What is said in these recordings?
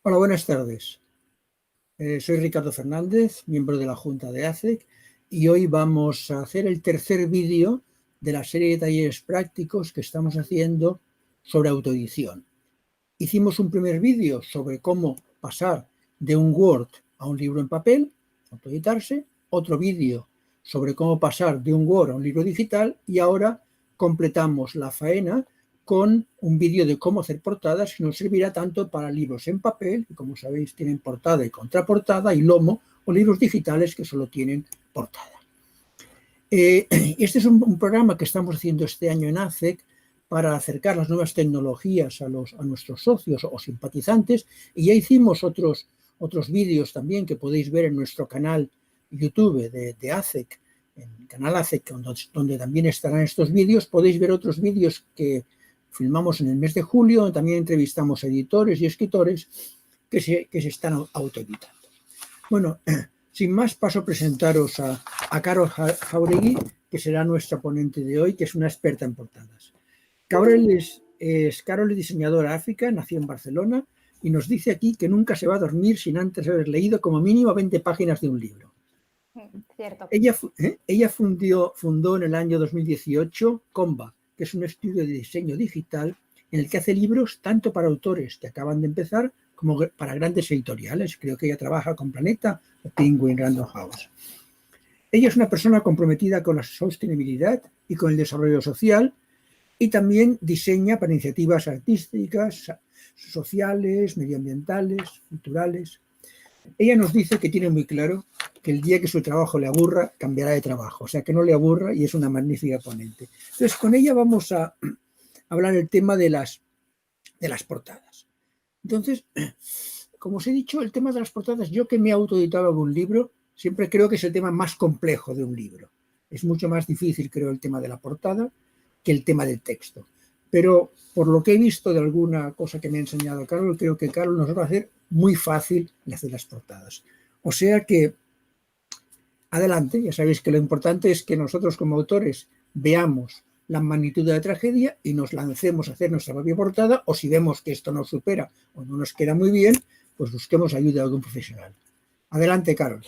Hola, buenas tardes. Soy Ricardo Fernández, miembro de la Junta de ACEC, y hoy vamos a hacer el tercer vídeo de la serie de talleres prácticos que estamos haciendo sobre autoedición. Hicimos un primer vídeo sobre cómo pasar de un Word a un libro en papel, autoeditarse, otro vídeo sobre cómo pasar de un Word a un libro digital, y ahora completamos la faena con un vídeo de cómo hacer portadas que nos servirá tanto para libros en papel, que como sabéis tienen portada y contraportada, y lomo, o libros digitales que solo tienen portada. Este es un programa que estamos haciendo este año en ACEC para acercar las nuevas tecnologías a nuestros socios o simpatizantes, y ya hicimos otros vídeos también que podéis ver en nuestro canal YouTube de ACEC, en el canal ACEC, donde también estarán estos vídeos. Podéis ver otros vídeos que filmamos en el mes de julio, donde también entrevistamos a editores y escritores que se están autoeditando. Bueno, sin más, paso a presentaros a Carol Jauregui, que será nuestra ponente de hoy, que es una experta en portadas. Carol es diseñadora gráfica, nació en Barcelona, y nos dice aquí que nunca se va a dormir sin antes haber leído como mínimo 20 páginas de un libro. Cierto. Ella fundó en el año 2018 Comba, que es un estudio de diseño digital en el que hace libros tanto para autores que acaban de empezar como para grandes editoriales. Creo que ella trabaja con Planeta o Penguin Random House. Ella es una persona comprometida con la sostenibilidad y con el desarrollo social, y también diseña para iniciativas artísticas, sociales, medioambientales, culturales. Ella nos dice que tiene muy claro que el día que su trabajo le aburra, cambiará de trabajo, o sea, que no le aburra, y es una magnífica ponente. Entonces, con ella vamos a hablar el tema de las portadas. Entonces, como os he dicho, el tema de las portadas, yo que me he autoeditado algún libro, siempre creo que es el tema más complejo de un libro. Es mucho más difícil, creo, el tema de la portada que el tema del texto. Pero por lo que he visto de alguna cosa que me ha enseñado Carol, creo que Carol nos va a hacer muy fácil el hacer las portadas. O sea que, adelante. Ya sabéis que lo importante es que nosotros como autores veamos la magnitud de la tragedia y nos lancemos a hacer nuestra propia portada, o si vemos que esto nos supera o no nos queda muy bien, pues busquemos ayuda de un profesional. Adelante, Carol.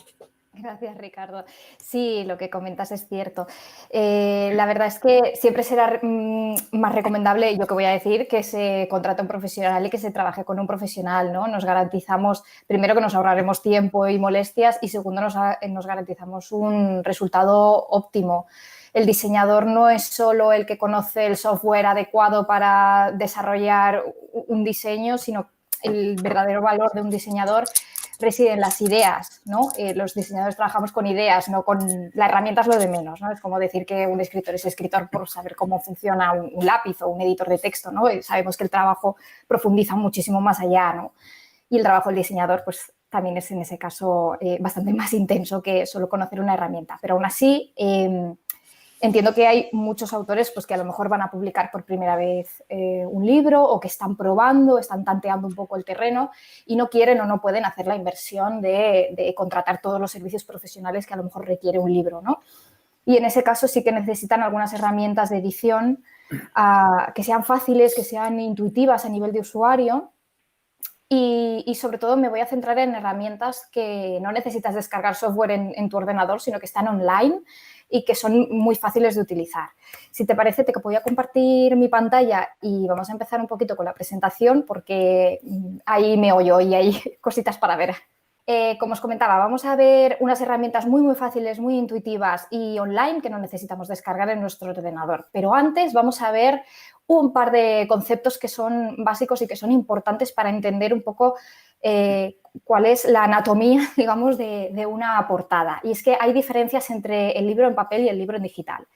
Gracias, Ricardo. Sí, lo que comentas es cierto. La verdad es que siempre será más recomendable, yo que voy a decir, que se contrate un profesional y que se trabaje con un profesional, ¿no? Nos garantizamos, primero, que nos ahorraremos tiempo y molestias, y segundo, nos garantizamos un resultado óptimo. El diseñador no es solo el que conoce el software adecuado para desarrollar un diseño, sino el verdadero valor de un diseñador reside en las ideas, ¿no? Los diseñadores trabajamos con ideas, no con la herramienta, es lo de menos, ¿no? Es como decir que un escritor es escritor por saber cómo funciona un lápiz o un editor de texto, ¿no? Y sabemos que el trabajo profundiza muchísimo más allá, ¿no? Y el trabajo del diseñador, pues también es en ese caso bastante más intenso que solo conocer una herramienta. Pero aún así, entiendo que hay muchos autores pues, que a lo mejor van a publicar por primera vez un libro, o que están probando, están tanteando un poco el terreno y no quieren o no pueden hacer la inversión de contratar todos los servicios profesionales que a lo mejor requiere un libro, ¿no? Y en ese caso sí que necesitan algunas herramientas de edición que sean fáciles, que sean intuitivas a nivel de usuario. Y sobre todo me voy a centrar en herramientas que no necesitas descargar software en tu ordenador, sino que están online y que son muy fáciles de utilizar. Si te parece, te voy a compartir mi pantalla y vamos a empezar un poquito con la presentación, porque ahí me oyo y hay cositas para ver. Como os comentaba, vamos a ver unas herramientas muy, muy fáciles, muy intuitivas y online que no necesitamos descargar en nuestro ordenador. Pero antes vamos a ver un par de conceptos que son básicos y que son importantes para entender un poco cuál es la anatomía, digamos, de una portada. Y es que hay diferencias entre el libro en papel y el libro en digital.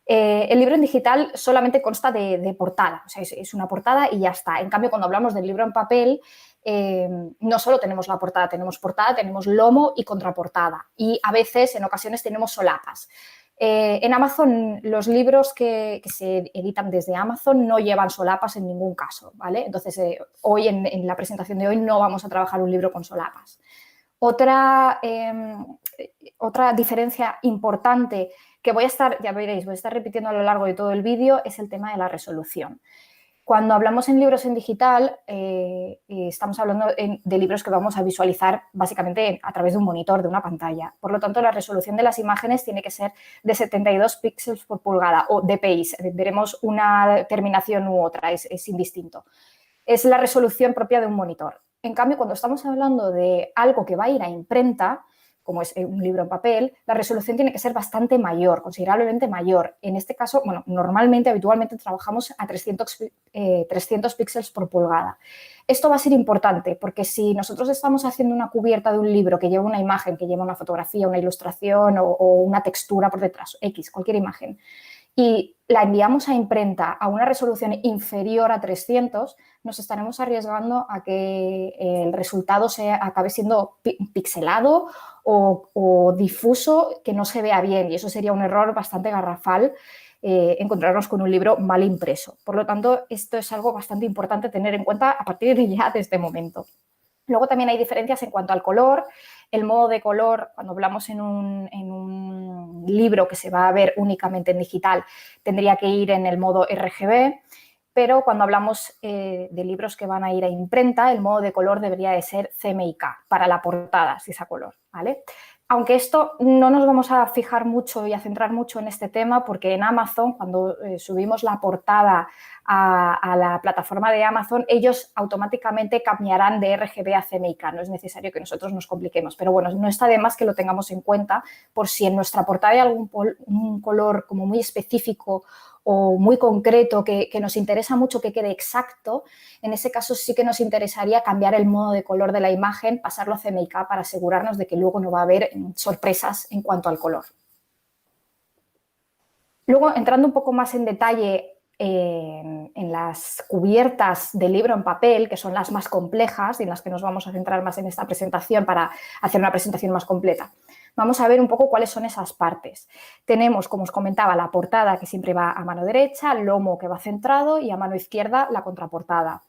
El libro en digital solamente consta de portada, o sea, es una portada y ya está. En cambio, cuando hablamos del libro en papel, no solo tenemos la portada, tenemos lomo y contraportada. Y a veces, en ocasiones, tenemos solapas. En Amazon, los libros que se editan desde Amazon no llevan solapas en ningún caso, ¿vale? Entonces, hoy, en la presentación de hoy, no vamos a trabajar un libro con solapas. Otra diferencia importante que ya veréis, voy a estar repitiendo a lo largo de todo el vídeo, es el tema de la resolución. Cuando hablamos en libros en digital, estamos hablando de libros que vamos a visualizar básicamente a través de un monitor, de una pantalla. Por lo tanto, la resolución de las imágenes tiene que ser de 72 píxeles por pulgada o dpi. Veremos una terminación u otra, es indistinto. Es la resolución propia de un monitor. En cambio, cuando estamos hablando de algo que va a ir a imprenta, como es un libro en papel, la resolución tiene que ser bastante mayor, considerablemente mayor. En este caso, bueno, normalmente, habitualmente trabajamos a 300 píxeles por pulgada. Esto va a ser importante porque si nosotros estamos haciendo una cubierta de un libro que lleva una imagen, que lleva una fotografía, una ilustración o una textura por detrás, X, cualquier imagen, y la enviamos a imprenta a una resolución inferior a 300, nos estaremos arriesgando a que el resultado acabe siendo pixelado o difuso, que no se vea bien, y eso sería un error bastante garrafal, encontrarnos con un libro mal impreso. Por lo tanto, esto es algo bastante importante tener en cuenta a partir de ya de este momento. Luego también hay diferencias en cuanto al color. El modo de color, cuando hablamos en un libro que se va a ver únicamente en digital, tendría que ir en el modo RGB, pero cuando hablamos de libros que van a ir a imprenta, el modo de color debería de ser CMYK para la portada, si es a color, ¿vale? Aunque esto no nos vamos a fijar mucho y a centrar mucho en este tema, porque en Amazon, cuando subimos la portada a la plataforma de Amazon, ellos automáticamente cambiarán de RGB a CMYK. No es necesario que nosotros nos compliquemos, pero bueno, no está de más que lo tengamos en cuenta por si en nuestra portada hay un color como muy específico o muy concreto que nos interesa mucho que quede exacto. En ese caso sí que nos interesaría cambiar el modo de color de la imagen, pasarlo a CMYK para asegurarnos de que luego no va a haber sorpresas en cuanto al color. Luego, entrando un poco más en detalle en las cubiertas del libro en papel, que son las más complejas y en las que nos vamos a centrar más en esta presentación para hacer una presentación más completa. Vamos a ver un poco cuáles son esas partes. Tenemos, como os comentaba, la portada que siempre va a mano derecha, el lomo que va centrado y a mano izquierda la contraportada.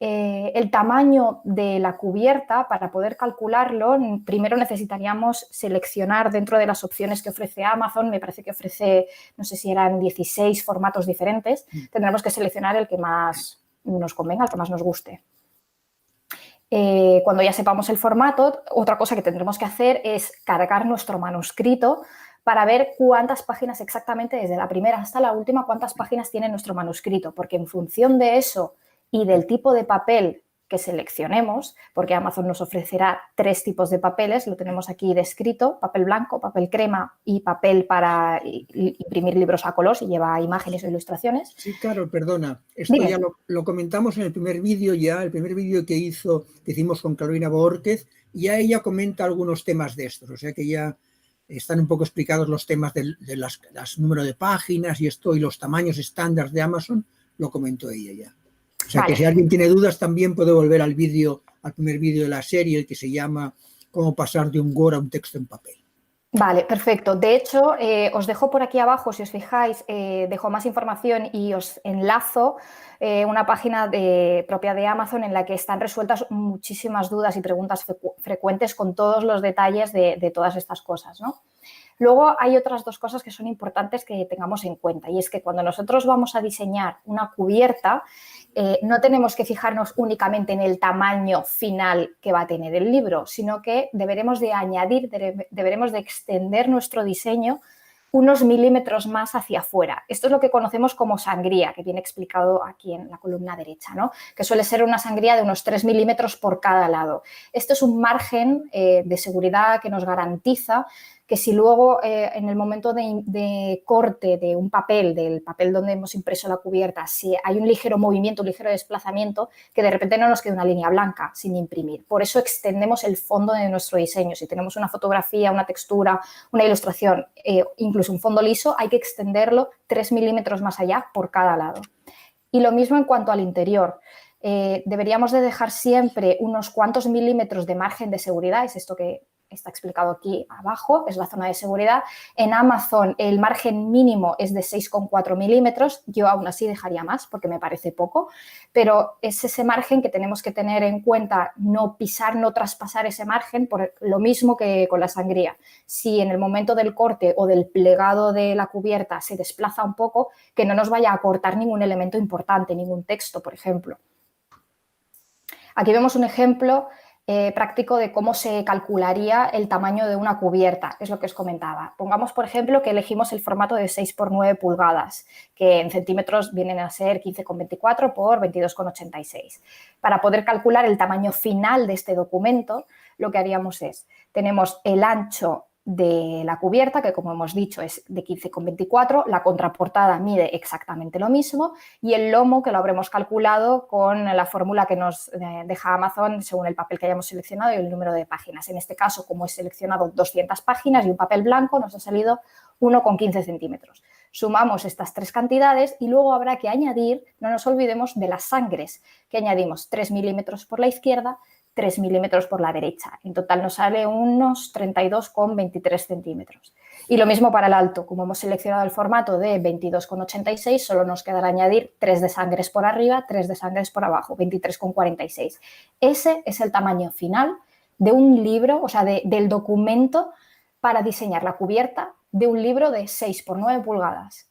El tamaño de la cubierta, para poder calcularlo, primero necesitaríamos seleccionar dentro de las opciones que ofrece Amazon, me parece que ofrece, no sé si eran 16 formatos diferentes, tendremos que seleccionar el que más nos convenga, el que más nos guste. Cuando ya sepamos el formato, otra cosa que tendremos que hacer es cargar nuestro manuscrito para ver cuántas páginas exactamente, desde la primera hasta la última, cuántas páginas tiene nuestro manuscrito, porque en función de eso y del tipo de papel que seleccionemos, porque Amazon nos ofrecerá 3 tipos de papeles, lo tenemos aquí descrito, papel blanco, papel crema y papel para imprimir libros a color si lleva imágenes o ilustraciones. Sí, claro, perdona. Esto Dime. ya lo comentamos en el primer vídeo el primer vídeo que hicimos con Carolina Borquez, ya ella comenta algunos temas de estos, o sea que ya están un poco explicados los temas de las número de páginas y esto y los tamaños estándar de Amazon, lo comentó ella ya. O sea, que si alguien tiene dudas también puede volver al primer vídeo de la serie, el que se llama Cómo pasar de un Word a un texto en papel. Vale, perfecto. De hecho, os dejo por aquí abajo, si os fijáis, dejo más información y os enlazo una página propia de Amazon en la que están resueltas muchísimas dudas y preguntas frecuentes con todos los detalles de todas estas cosas, ¿no? Luego hay otras 2 cosas que son importantes que tengamos en cuenta, y es que cuando nosotros vamos a diseñar una cubierta, no tenemos que fijarnos únicamente en el tamaño final que va a tener el libro, sino que deberemos de añadir, deberemos de extender nuestro diseño unos milímetros más hacia afuera. Esto es lo que conocemos como sangría, que viene explicado aquí en la columna derecha, ¿no? Que suele ser una sangría de unos 3 milímetros por cada lado. Esto es un margen de seguridad que nos garantiza que si luego en el momento de corte de un papel, del papel donde hemos impreso la cubierta, si hay un ligero movimiento, un ligero desplazamiento, que de repente no nos quede una línea blanca sin imprimir. Por eso extendemos el fondo de nuestro diseño. Si tenemos una fotografía, una textura, una ilustración, incluso un fondo liso, hay que extenderlo 3 milímetros más allá por cada lado. Y lo mismo en cuanto al interior. Deberíamos de dejar siempre unos cuantos milímetros de margen de seguridad, es esto que está explicado aquí abajo, es la zona de seguridad. En Amazon el margen mínimo es de 6,4 milímetros, yo aún así dejaría más porque me parece poco, pero es ese margen que tenemos que tener en cuenta, no pisar, no traspasar ese margen, por lo mismo que con la sangría. Si en el momento del corte o del plegado de la cubierta se desplaza un poco, que no nos vaya a cortar ningún elemento importante, ningún texto, por ejemplo. Aquí vemos un ejemplo práctico de cómo se calcularía el tamaño de una cubierta, es lo que os comentaba. Pongamos, por ejemplo, que elegimos el formato de 6 por 9 pulgadas, que en centímetros vienen a ser 15,24 por 22,86. Para poder calcular el tamaño final de este documento, lo que haríamos es, tenemos el ancho de la cubierta, que como hemos dicho es de 15,24, la contraportada mide exactamente lo mismo y el lomo que lo habremos calculado con la fórmula que nos deja Amazon según el papel que hayamos seleccionado y el número de páginas. En este caso, como he seleccionado 200 páginas y un papel blanco, nos ha salido 1,15 centímetros. Sumamos estas tres cantidades y luego habrá que añadir, no nos olvidemos de las sangres, que añadimos 3 milímetros por la izquierda, 3 milímetros por la derecha. En total nos sale unos 32,23 centímetros. Y lo mismo para el alto. Como hemos seleccionado el formato de 22,86, solo nos quedará añadir 3 de sangres por arriba, 3 de sangres por abajo, 23,46. Ese es el tamaño final de un libro, o sea, del documento para diseñar la cubierta de un libro de 6 por 9 pulgadas.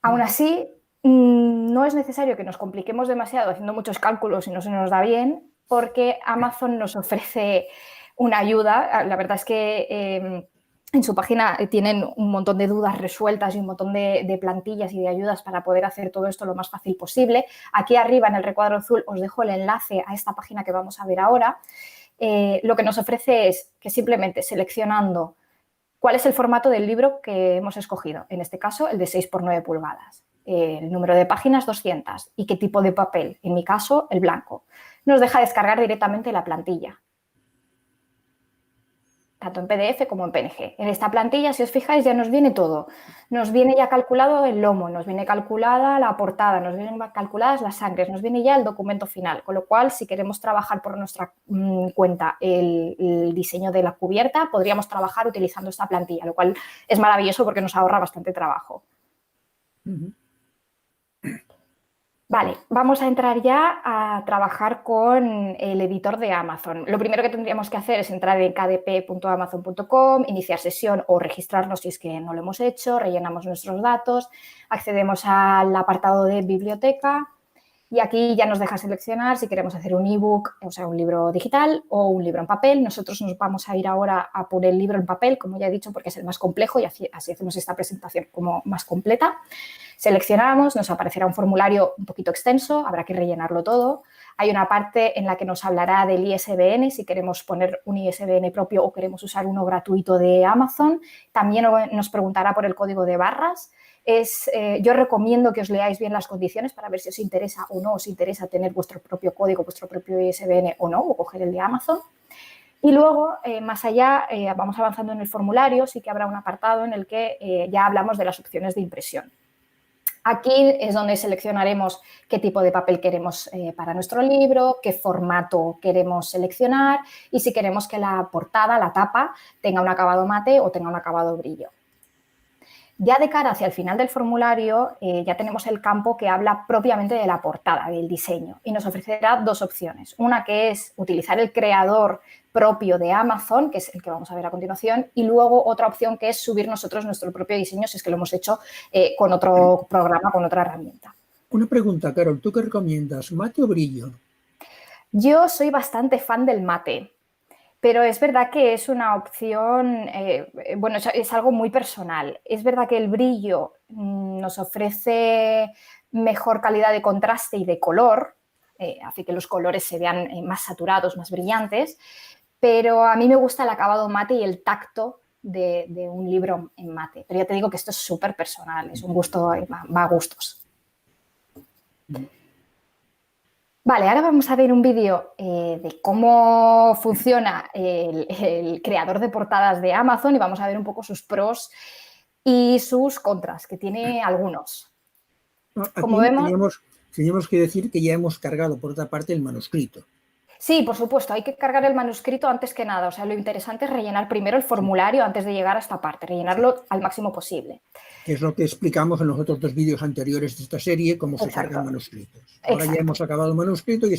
Aún así, no es necesario que nos compliquemos demasiado haciendo muchos cálculos y no se nos da bien, porque Amazon nos ofrece una ayuda. La verdad es que en su página tienen un montón de dudas resueltas y un montón de plantillas y de ayudas para poder hacer todo esto lo más fácil posible. Aquí arriba en el recuadro azul os dejo el enlace a esta página que vamos a ver ahora. Lo que nos ofrece es que simplemente seleccionando cuál es el formato del libro que hemos escogido, en este caso el de 6 por 9 pulgadas. El número de páginas 200 y qué tipo de papel, en mi caso el blanco. Nos deja descargar directamente la plantilla, tanto en PDF como en PNG. En esta plantilla, si os fijáis, ya nos viene todo. Nos viene ya calculado el lomo, nos viene calculada la portada, nos vienen calculadas las sangres, nos viene ya el documento final, con lo cual, si queremos trabajar por nuestra cuenta el diseño de la cubierta, podríamos trabajar utilizando esta plantilla, lo cual es maravilloso porque nos ahorra bastante trabajo. Vale, vamos a entrar ya a trabajar con el editor de Amazon. Lo primero que tendríamos que hacer es entrar en kdp.amazon.com, iniciar sesión o registrarnos si es que no lo hemos hecho, rellenamos nuestros datos, accedemos al apartado de biblioteca y aquí ya nos deja seleccionar si queremos hacer un ebook, o sea, un libro digital o un libro en papel. Nosotros nos vamos a ir ahora a por el libro en papel, como ya he dicho, porque es el más complejo y así hacemos esta presentación como más completa. Seleccionamos, nos aparecerá un formulario un poquito extenso, habrá que rellenarlo todo. Hay una parte en la que nos hablará del ISBN, si queremos poner un ISBN propio o queremos usar uno gratuito de Amazon. También nos preguntará por el código de barras. Yo recomiendo que os leáis bien las condiciones para ver si os interesa o no os interesa tener vuestro propio código, vuestro propio ISBN o no, o coger el de Amazon. Y luego, más allá, vamos avanzando en el formulario, sí que habrá un apartado en el que ya hablamos de las opciones de impresión. Aquí es donde seleccionaremos qué tipo de papel queremos para nuestro libro, qué formato queremos seleccionar y si queremos que la portada, la tapa, tenga un acabado mate o tenga un acabado brillo. Ya de cara hacia el final del formulario ya tenemos el campo que habla propiamente de la portada, del diseño, y nos ofrecerá dos opciones. Una que es utilizar el creador propio de Amazon, que es el que vamos a ver a continuación, y luego otra opción que es subir nosotros nuestro propio diseño si es que lo hemos hecho con otro programa, con otra herramienta. Una pregunta, Carol, ¿tú qué recomiendas, mate o brillo? Yo soy bastante fan del mate. Pero es verdad que es una opción, bueno, es algo muy personal. Es verdad que el brillo nos ofrece mejor calidad de contraste y de color, hace que los colores se vean más saturados, más brillantes, pero a mí me gusta el acabado mate y el tacto de un libro en mate. Pero ya te digo que esto es súper personal, es un gusto, va a gustos. Vale, ahora vamos a ver un vídeo de cómo funciona el creador de portadas de Amazon y vamos a ver un poco sus pros y sus contras, que tiene algunos. Aquí como vemos, teníamos que decir que ya hemos cargado, por otra parte, el manuscrito. Sí, por supuesto, hay que cargar el manuscrito antes que nada. O sea, lo interesante es rellenar primero el formulario antes de llegar a esta parte, rellenarlo al máximo posible. Que es lo que explicamos en los otros 2 vídeos anteriores de esta serie, cómo se Exacto, cargan manuscritos. Ahora ya exacto. hemos acabado el manuscrito y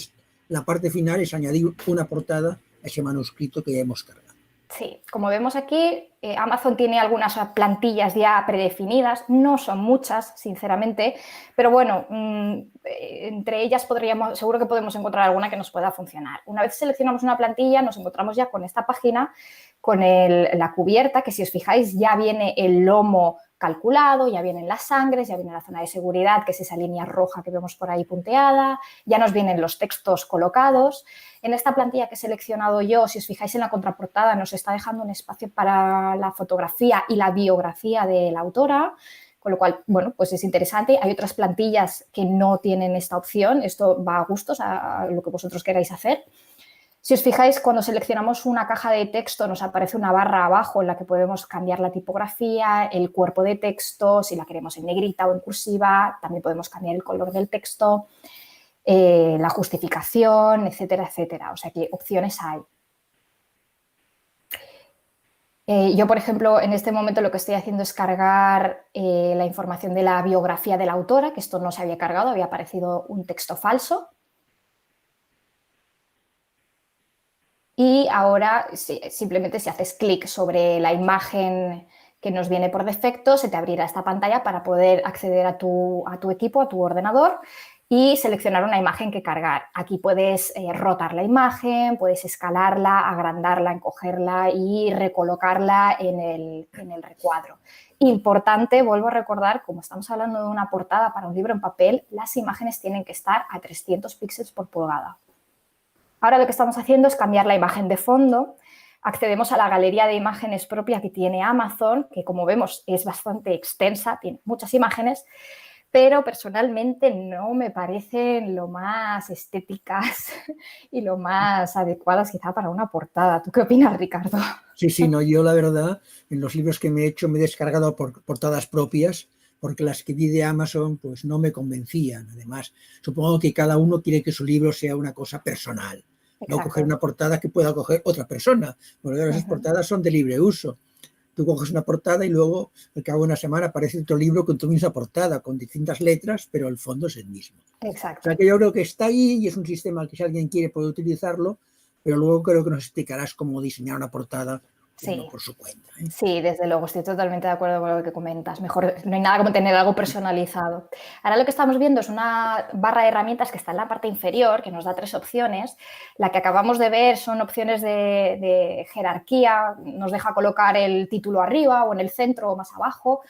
la parte final es añadir una portada a ese manuscrito que ya hemos cargado. Sí, como vemos aquí, Amazon tiene algunas plantillas ya predefinidas, no son muchas, sinceramente, pero bueno, entre ellas seguro que podemos encontrar alguna que nos pueda funcionar. Una vez seleccionamos una plantilla, nos encontramos ya con esta página, con la cubierta, que si os fijáis ya viene el lomo calculado, ya vienen las sangres, ya viene la zona de seguridad, que es esa línea roja que vemos por ahí punteada, ya nos vienen los textos colocados. En esta plantilla que he seleccionado yo, si os fijáis en la contraportada, nos está dejando un espacio para la fotografía y la biografía de la autora, con lo cual, bueno, pues es interesante. Hay otras plantillas que no tienen esta opción, esto va a gustos, a lo que vosotros queráis hacer. Si os fijáis, cuando seleccionamos una caja de texto nos aparece una barra abajo en la que podemos cambiar la tipografía, el cuerpo de texto, si la queremos en negrita o en cursiva, también podemos cambiar el color del texto, la justificación, etcétera, etcétera. O sea que opciones hay. Yo, por ejemplo, en este momento lo que estoy haciendo es cargar la información de la biografía de la autora, que esto no se había cargado, había aparecido un texto falso. Y ahora simplemente si haces clic sobre la imagen que nos viene por defecto, se te abrirá esta pantalla para poder acceder a tu equipo, a tu ordenador y seleccionar una imagen que cargar. Aquí puedes rotar la imagen, puedes escalarla, agrandarla, encogerla y recolocarla en el recuadro. Importante, vuelvo a recordar, como estamos hablando de una portada para un libro en papel, las imágenes tienen que estar a 300 píxeles por pulgada. Ahora lo que estamos haciendo es cambiar la imagen de fondo. Accedemos a la galería de imágenes propia que tiene Amazon, que como vemos es bastante extensa, tiene muchas imágenes, pero personalmente no me parecen lo más estéticas y lo más adecuadas quizá para una portada. ¿Tú qué opinas, Ricardo? Sí, no, yo la verdad, en los libros que me he hecho me he descargado por portadas propias, porque las que vi de Amazon pues no me convencían. Además, supongo que cada uno quiere que su libro sea una cosa personal, no coger Exacto. una portada que pueda coger otra persona, porque esas portadas son de libre uso. Tú coges una portada y luego, al cabo de una semana, aparece otro libro con tu misma portada, con distintas letras, pero el fondo es el mismo. O sea Exacto. que yo creo que está ahí y es un sistema que si alguien quiere puede utilizarlo, pero luego creo que nos explicarás cómo diseñar una portada uno Sí. por su cuenta, ¿eh? Sí, desde luego, estoy totalmente de acuerdo con lo que comentas. Mejor, no hay nada como tener algo personalizado. Ahora lo que estamos viendo es una barra de herramientas que está en la parte inferior, que nos da 3 opciones. La que acabamos de ver son opciones de jerarquía, nos deja colocar el título arriba o en el centro o más abajo.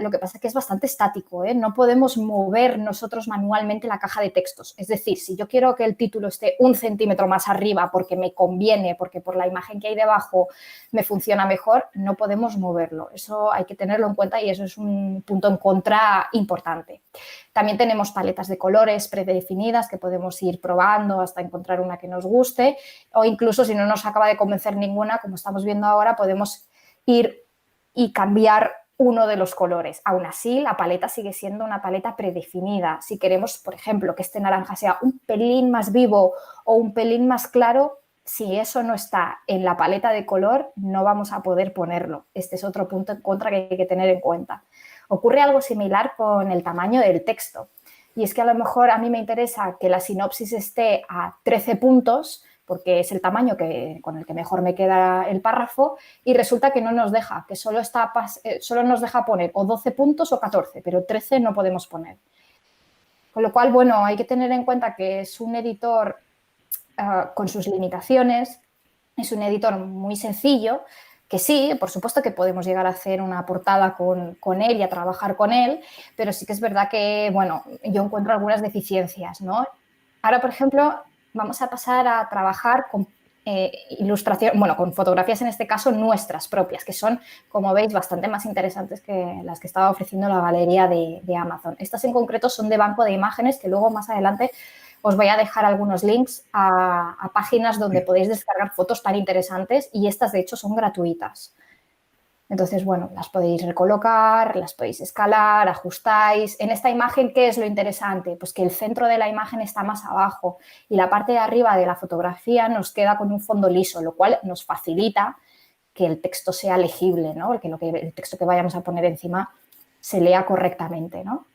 Lo que pasa es que es bastante estático, ¿eh? No podemos mover nosotros manualmente la caja de textos. Es decir, si yo quiero que el título esté 1 centímetro más arriba porque me conviene, porque por la imagen que hay debajo me funciona mejor, no podemos moverlo. Eso hay que tenerlo en cuenta y eso es un punto en contra importante. También tenemos paletas de colores predefinidas que podemos ir probando hasta encontrar una que nos guste, o incluso si no nos acaba de convencer ninguna, como estamos viendo ahora, podemos ir y cambiar uno de los colores. Aún así, la paleta sigue siendo una paleta predefinida. Si queremos, por ejemplo, que este naranja sea un pelín más vivo o un pelín más claro, si eso no está en la paleta de color, no vamos a poder ponerlo. Este es otro punto en contra que hay que tener en cuenta. Ocurre algo similar con el tamaño del texto. Y es que a lo mejor a mí me interesa que la sinopsis esté a 13 puntos, porque es el tamaño con el que mejor me queda el párrafo, y resulta que no nos deja, que solo nos deja poner o 12 puntos o 14, pero 13 no podemos poner. Con lo cual, bueno, hay que tener en cuenta que es un editor con sus limitaciones, es un editor muy sencillo, que sí, por supuesto que podemos llegar a hacer una portada con él y a trabajar con él, pero sí que es verdad que, bueno, yo encuentro algunas deficiencias, ¿no? Ahora, por ejemplo, vamos a pasar a trabajar con ilustración, bueno, con fotografías en este caso nuestras propias, que son, como veis, bastante más interesantes que las que estaba ofreciendo la galería de Amazon. Estas en concreto son de banco de imágenes que luego más adelante os voy a dejar algunos links a páginas donde podéis descargar fotos tan interesantes y estas de hecho son gratuitas. Entonces, bueno, las podéis recolocar, las podéis escalar, ajustáis. En esta imagen, ¿qué es lo interesante? Pues que el centro de la imagen está más abajo y la parte de arriba de la fotografía nos queda con un fondo liso, lo cual nos facilita que el texto sea legible, ¿no? Que el texto que vayamos a poner encima se lea correctamente, ¿no?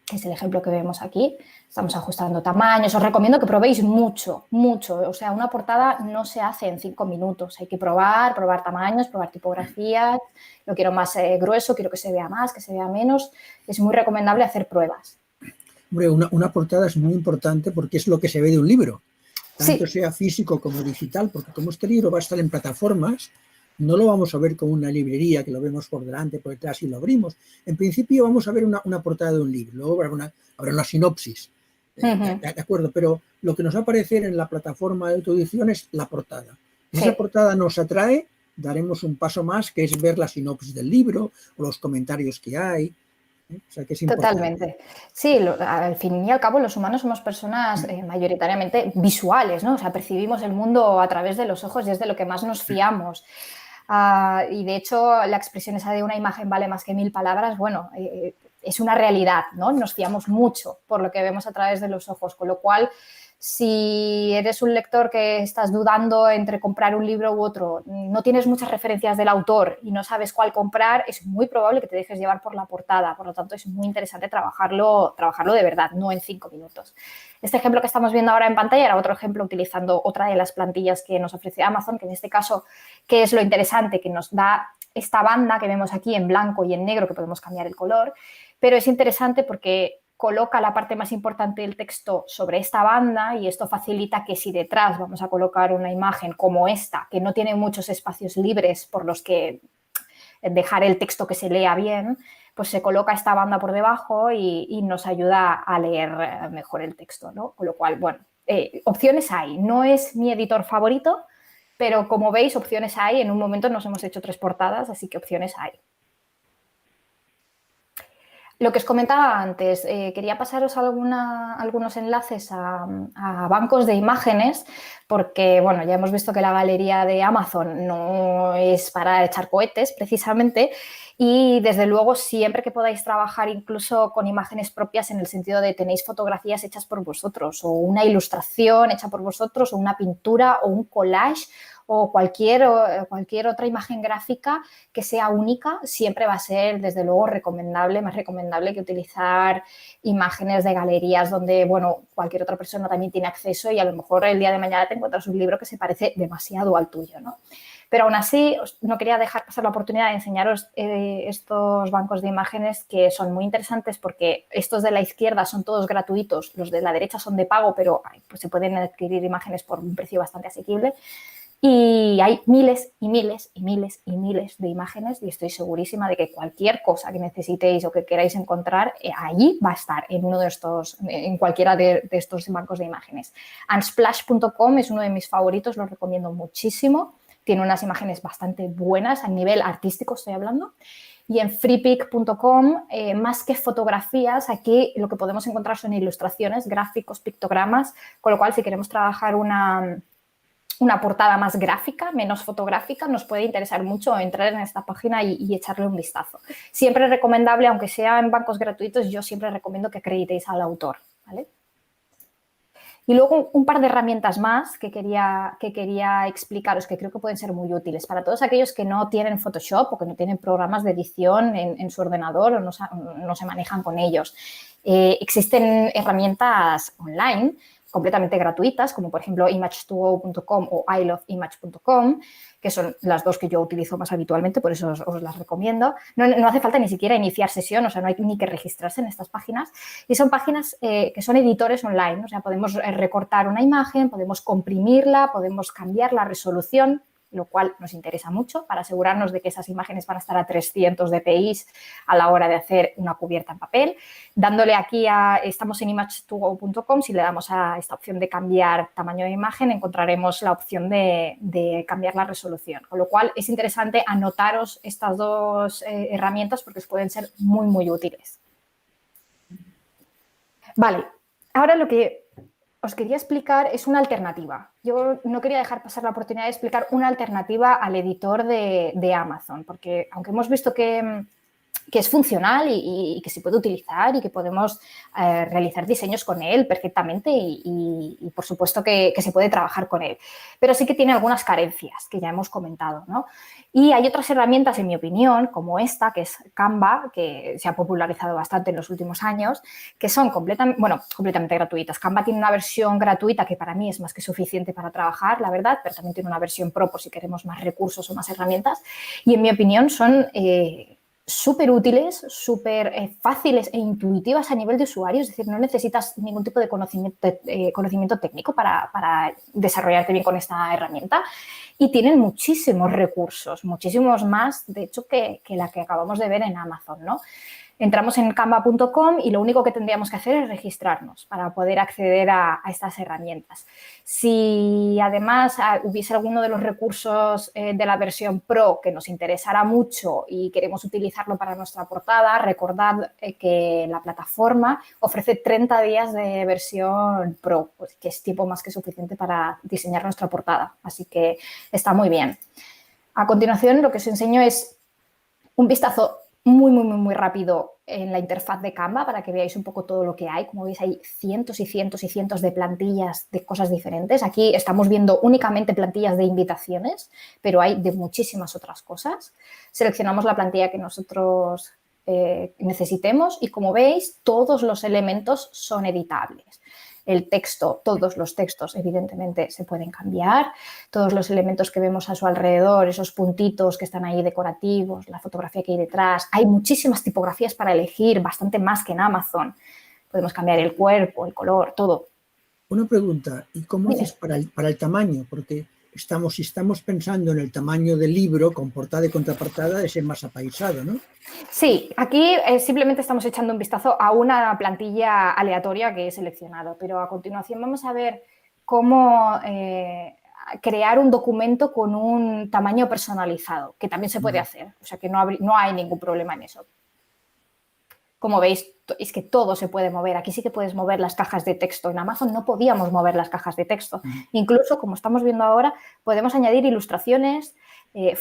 Que es el ejemplo que vemos aquí. Estamos ajustando tamaños. Os recomiendo que probéis mucho, mucho. O sea, una portada no se hace en 5 minutos. Hay que probar tamaños, probar tipografías. Lo quiero más grueso, quiero que se vea más, que se vea menos. Es muy recomendable hacer pruebas. Hombre, una portada es muy importante porque es lo que se ve de un libro, tanto Sí. sea físico como digital, porque como este libro va a estar en plataformas, no lo vamos a ver como una librería que lo vemos por delante, por detrás y lo abrimos. En principio vamos a ver una portada de un libro, luego habrá una sinopsis, de acuerdo, pero lo que nos va a aparecer en la plataforma de autoedición es la portada. Si esa portada nos atrae, daremos un paso más, que es ver la sinopsis del libro o los comentarios que hay. O sea, que es importante. Totalmente. Sí, al fin y al cabo los humanos somos personas mayoritariamente visuales, ¿no? O sea, percibimos el mundo a través de los ojos y es de lo que más nos fiamos. Y de hecho, la expresión esa de una imagen vale más que 1000 palabras, bueno, es una realidad, ¿no? Nos fiamos mucho por lo que vemos a través de los ojos, con lo cual, si eres un lector que estás dudando entre comprar un libro u otro, no tienes muchas referencias del autor y no sabes cuál comprar, es muy probable que te dejes llevar por la portada. Por lo tanto, es muy interesante trabajarlo de verdad, no en 5 minutos. Este ejemplo que estamos viendo ahora en pantalla era otro ejemplo utilizando otra de las plantillas que nos ofrece Amazon, que en este caso, ¿qué es lo interesante? Que nos da esta banda que vemos aquí en blanco y en negro, que podemos cambiar el color, pero es interesante porque coloca la parte más importante del texto sobre esta banda y esto facilita que si detrás vamos a colocar una imagen como esta, que no tiene muchos espacios libres por los que dejar el texto que se lea bien, pues se coloca esta banda por debajo y nos ayuda a leer mejor el texto, ¿no? Con lo cual, bueno, opciones hay. No es mi editor favorito, pero como veis, opciones hay. En un momento nos hemos hecho 3 portadas, así que opciones hay. Lo que os comentaba antes, quería pasaros algunos enlaces a bancos de imágenes porque, bueno, ya hemos visto que la galería de Amazon no es para echar cohetes precisamente y, desde luego, siempre que podáis trabajar incluso con imágenes propias en el sentido de tenéis fotografías hechas por vosotros o una ilustración hecha por vosotros o una pintura o un collage o cualquier otra imagen gráfica que sea única, siempre va a ser, desde luego, más recomendable que utilizar imágenes de galerías donde, bueno, cualquier otra persona también tiene acceso y a lo mejor el día de mañana te encuentras un libro que se parece demasiado al tuyo, ¿no? Pero aún así, no quería dejar pasar la oportunidad de enseñaros estos bancos de imágenes que son muy interesantes porque estos de la izquierda son todos gratuitos, los de la derecha son de pago, pero pues se pueden adquirir imágenes por un precio bastante asequible. Y hay miles y miles y miles y miles de imágenes y estoy segurísima de que cualquier cosa que necesitéis o que queráis encontrar, allí va a estar en cualquiera de estos bancos de imágenes. Unsplash.com es uno de mis favoritos, lo recomiendo muchísimo. Tiene unas imágenes bastante buenas a nivel artístico, estoy hablando. Y en freepik.com, más que fotografías, aquí lo que podemos encontrar son ilustraciones, gráficos, pictogramas, con lo cual si queremos trabajar una portada más gráfica, menos fotográfica, nos puede interesar mucho entrar en esta página y echarle un vistazo. Siempre es recomendable, aunque sea en bancos gratuitos, yo siempre recomiendo que acreditéis al autor, ¿vale? Y luego un par de herramientas más que quería explicaros, que creo que pueden ser muy útiles para todos aquellos que no tienen Photoshop o que no tienen programas de edición en su ordenador o no se manejan con ellos. Existen herramientas online completamente gratuitas, como por ejemplo image2go.com o iloveimage.com, que son las dos que yo utilizo más habitualmente, por eso os las recomiendo. No hace falta ni siquiera iniciar sesión, o sea, no hay ni que registrarse en estas páginas. Y son páginas que son editores online, o sea, podemos recortar una imagen, podemos comprimirla, podemos cambiar la resolución, lo cual nos interesa mucho para asegurarnos de que esas imágenes van a estar a 300 dpi a la hora de hacer una cubierta en papel. Dándole aquí estamos en image2go.com, si le damos a esta opción de cambiar tamaño de imagen, encontraremos la opción de cambiar la resolución. Con lo cual, es interesante anotaros estas dos herramientas porque os pueden ser muy, muy útiles. Vale, ahora lo que os quería explicar es una alternativa. Yo no quería dejar pasar la oportunidad de explicar una alternativa al editor de Amazon, porque aunque hemos visto que es funcional y que se puede utilizar y que podemos realizar diseños con él perfectamente y por supuesto que se puede trabajar con él. Pero sí que tiene algunas carencias que ya hemos comentado, ¿no? Y hay otras herramientas, en mi opinión, como esta, que es Canva, que se ha popularizado bastante en los últimos años, que son completamente gratuitas. Canva tiene una versión gratuita que para mí es más que suficiente para trabajar, la verdad, pero también tiene una versión pro por si queremos más recursos o más herramientas. Y en mi opinión son súper útiles, súper fáciles e intuitivas a nivel de usuario, es decir, no necesitas ningún tipo de conocimiento técnico para desarrollarte bien con esta herramienta y tienen muchísimos recursos, muchísimos más, de hecho, que la que acabamos de ver en Amazon, ¿no? Entramos en canva.com y lo único que tendríamos que hacer es registrarnos para poder acceder a estas herramientas. Si además hubiese alguno de los recursos de la versión Pro que nos interesara mucho y queremos utilizarlo para nuestra portada, recordad que la plataforma ofrece 30 días de versión Pro, pues, que es tiempo más que suficiente para diseñar nuestra portada. Así que está muy bien. A continuación, lo que os enseño es un vistazo muy rápido en la interfaz de Canva para que veáis un poco todo lo que hay. Como veis, hay cientos y cientos y cientos de plantillas de cosas diferentes. Aquí estamos viendo únicamente plantillas de invitaciones, pero hay de muchísimas otras cosas. Seleccionamos la plantilla que nosotros necesitemos y, como veis, todos los elementos son editables. El texto, todos los textos, evidentemente, se pueden cambiar. Todos los elementos que vemos a su alrededor, esos puntitos que están ahí decorativos, la fotografía que hay detrás. Hay muchísimas tipografías para elegir, bastante más que en Amazon. Podemos cambiar el cuerpo, el color, todo. Una pregunta, ¿y cómo Dime. haces para el tamaño? Porque si estamos pensando en el tamaño del libro, con portada y contraportada, es el más apaisado, ¿no? Sí, aquí simplemente estamos echando un vistazo a una plantilla aleatoria que he seleccionado, pero a continuación vamos a ver cómo crear un documento con un tamaño personalizado, que también se puede hacer, o sea que no hay ningún problema en eso. Como veis, es que todo se puede mover. Aquí sí que puedes mover las cajas de texto. En Amazon no podíamos mover las cajas de texto. Incluso, como estamos viendo ahora, podemos añadir ilustraciones,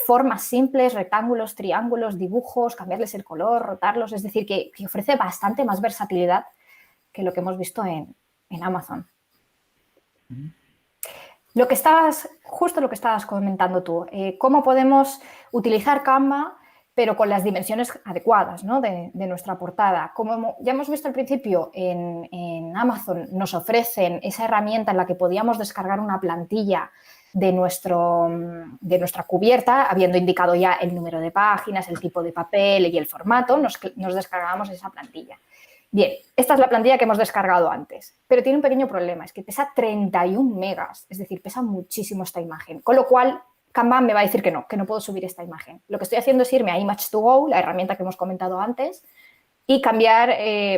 formas simples, rectángulos, triángulos, dibujos, cambiarles el color, rotarlos. Es decir, que ofrece bastante más versatilidad que lo que hemos visto en Amazon. Justo lo que estabas comentando tú, cómo podemos utilizar Canva pero con las dimensiones adecuadas, ¿no? de nuestra portada. Como ya hemos visto al principio, en Amazon nos ofrecen esa herramienta en la que podíamos descargar una plantilla de nuestra cubierta, habiendo indicado ya el número de páginas, el tipo de papel y el formato, nos descargábamos esa plantilla. Bien, esta es la plantilla que hemos descargado antes, pero tiene un pequeño problema, es que pesa 31 megas, es decir, pesa muchísimo esta imagen, con lo cual Canva me va a decir que no puedo subir esta imagen. Lo que estoy haciendo es irme a Image2Go, la herramienta que hemos comentado antes, y cambiar,